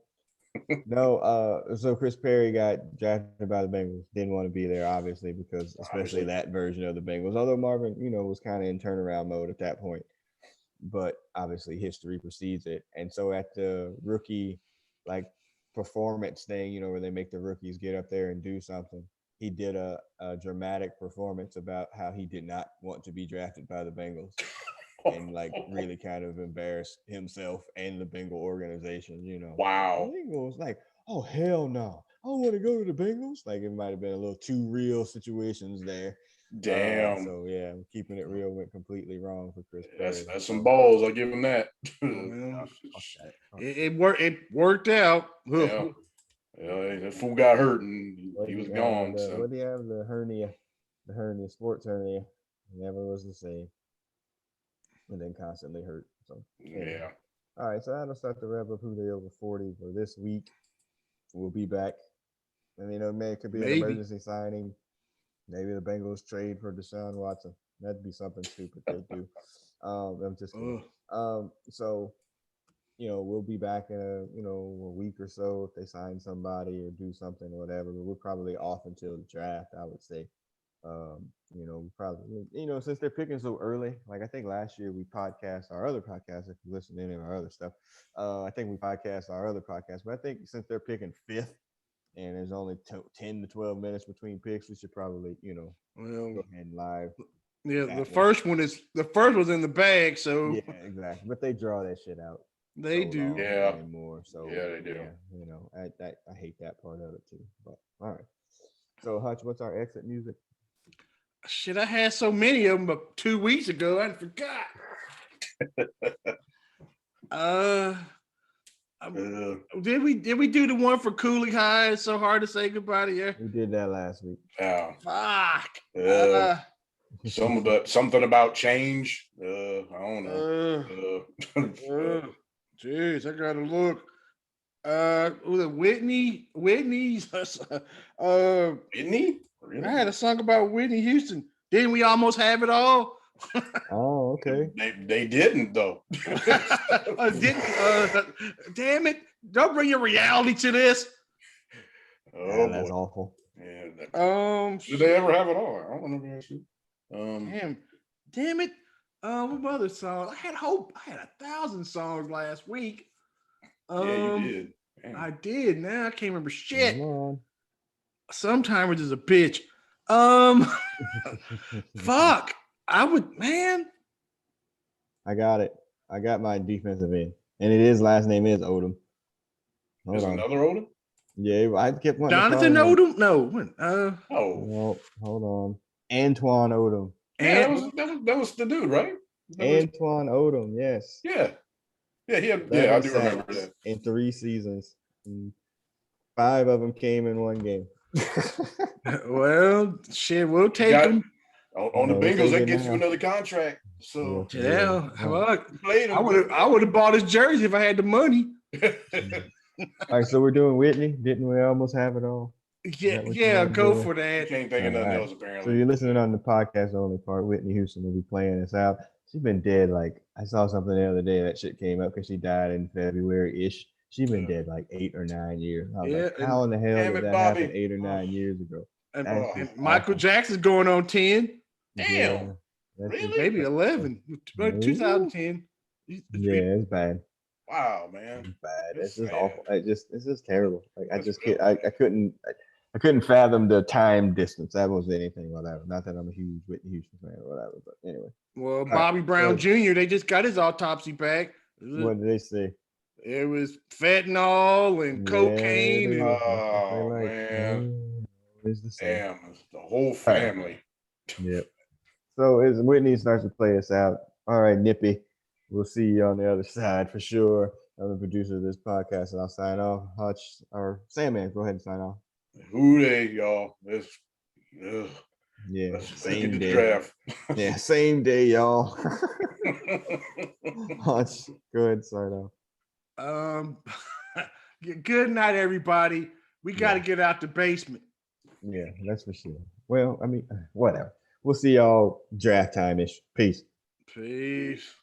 Speaker 1: Chris Perry got drafted by the Bengals. Didn't want to be there, obviously, because especially that version of the Bengals. Although Marvin, was kind of in turnaround mode at that point. But obviously history precedes it. And so at the rookie performance thing, where they make the rookies get up there and do something, he did a dramatic performance about how he did not want to be drafted by the Bengals. And really kind of embarrassed himself and the Bengal organization,
Speaker 3: Wow.
Speaker 1: I think it was oh hell no, I don't want to go to the Bengals. It might have been a little too real situations there.
Speaker 3: Damn.
Speaker 1: So yeah, keeping it real went completely wrong for Chris Perry.
Speaker 3: That's some balls. I'll give him that.
Speaker 2: It worked out.
Speaker 3: Yeah. That fool got hurt and he was gone.
Speaker 1: What do you have? The hernia, sports hernia. Never was the same. And then constantly hurt. So
Speaker 3: yeah.
Speaker 1: All right, so that'll start to wrap up who they over 40 for this week. We'll be back. And it could be an emergency signing. Maybe the Bengals trade for Deshaun Watson. That'd be something stupid they do. I'm just kidding. So we'll be back in a week or so if they sign somebody or do something or whatever. But we're probably off until the draft, I would say. Probably, since they're picking so early, I think last year we podcast our other podcast, if you listen to any of our other stuff, I think we podcast our other podcast, but I think since they're picking 5th and there's only 10 to 12 minutes between picks, we should probably, go ahead and live.
Speaker 2: Yeah, the first one's in the bag, so
Speaker 1: yeah, exactly. But they draw that shit out.
Speaker 2: They do.
Speaker 3: Yeah.
Speaker 1: Anymore. So
Speaker 3: yeah, they do.
Speaker 1: Yeah, I hate that part of it too. But all right. So Hutch, what's our exit music?
Speaker 2: Shit, I had so many of them, but 2 weeks ago I forgot. Did we do the one for Cooley High? It's so hard to say goodbye to you.
Speaker 1: We did that last week.
Speaker 3: Yeah.
Speaker 2: Fuck.
Speaker 3: Something about change. I don't know.
Speaker 2: Jeez, I gotta look. Was it Whitney? Whitney's.
Speaker 3: Whitney? Really?
Speaker 2: I had a song about Whitney Houston. Didn't we almost have it all?
Speaker 1: Oh, okay.
Speaker 3: They didn't though.
Speaker 2: Damn it! Don't bring your reality to this.
Speaker 1: Oh, that's awful.
Speaker 3: Yeah. Did they ever have it all? I don't remember that shit.
Speaker 2: Damn it! What other song? I had 1,000 songs last week.
Speaker 3: Yeah, you did.
Speaker 2: Damn. I did. Now I can't remember shit. Sometimes is a bitch. Fuck. I
Speaker 1: got it. I got my defensive end, and last name is Odom.
Speaker 3: There's another Odom.
Speaker 1: Yeah, I kept wanting
Speaker 2: Jonathan Odom. No.
Speaker 1: Well, hold on. Antoine Odom.
Speaker 3: Yeah, that was the dude, right?
Speaker 1: Antoine Odom. Yes.
Speaker 3: Yeah. Yeah, I do remember that.
Speaker 1: In 3 seasons, 5 of them came in 1 game.
Speaker 2: Well, shit, we'll take him.
Speaker 3: On the Bengals, that gets you another contract. So
Speaker 2: yeah. I would have bought his jersey if I had the money.
Speaker 1: All right, so we're doing Whitney. Didn't we almost have it all?
Speaker 2: Yeah, go for that.
Speaker 3: Can't think of nothing else apparently.
Speaker 1: So you're listening on the podcast only part. Whitney Houston will be playing us out. She's been dead. I saw something the other day that shit came up because she died in February-ish. She's been dead 8 or 9 years. I was how in the hell did that happen 8 or 9 years ago?
Speaker 2: And Michael Jackson's going on 10.
Speaker 3: Damn.
Speaker 1: Yeah,
Speaker 3: really?
Speaker 2: Maybe 11. 2010.
Speaker 1: Yeah, it's bad.
Speaker 3: Wow, man.
Speaker 1: It's bad. It's just
Speaker 3: sad.
Speaker 1: awful. It's just terrible. Like I
Speaker 3: That's
Speaker 1: just
Speaker 3: real
Speaker 1: can't. I couldn't. I couldn't fathom the time distance. That was anything, whatever. Not that I'm a huge Whitney Houston fan or whatever, but anyway.
Speaker 2: Well, Bobby Brown Jr., they just got his autopsy back.
Speaker 1: What did they say?
Speaker 2: It was fentanyl and cocaine.
Speaker 1: Yeah,
Speaker 2: And
Speaker 3: oh, man.
Speaker 1: It's the same.
Speaker 3: Damn, it's the whole family.
Speaker 1: Yep. So as Whitney starts to play us out, all right, Nippy, we'll see you on the other side for sure. I'm the producer of this podcast, and I'll sign off. Hutch or Sandman, go ahead and sign off.
Speaker 3: Who they, y'all?
Speaker 1: Yeah,
Speaker 3: same day. Draft.
Speaker 1: Yeah, same day, y'all. Hutch, go ahead and sign
Speaker 2: off. Good night, everybody. We got to get out the basement.
Speaker 1: Yeah, that's for sure. Well, I mean, whatever. We'll see y'all draft time-ish. Peace.
Speaker 2: Peace.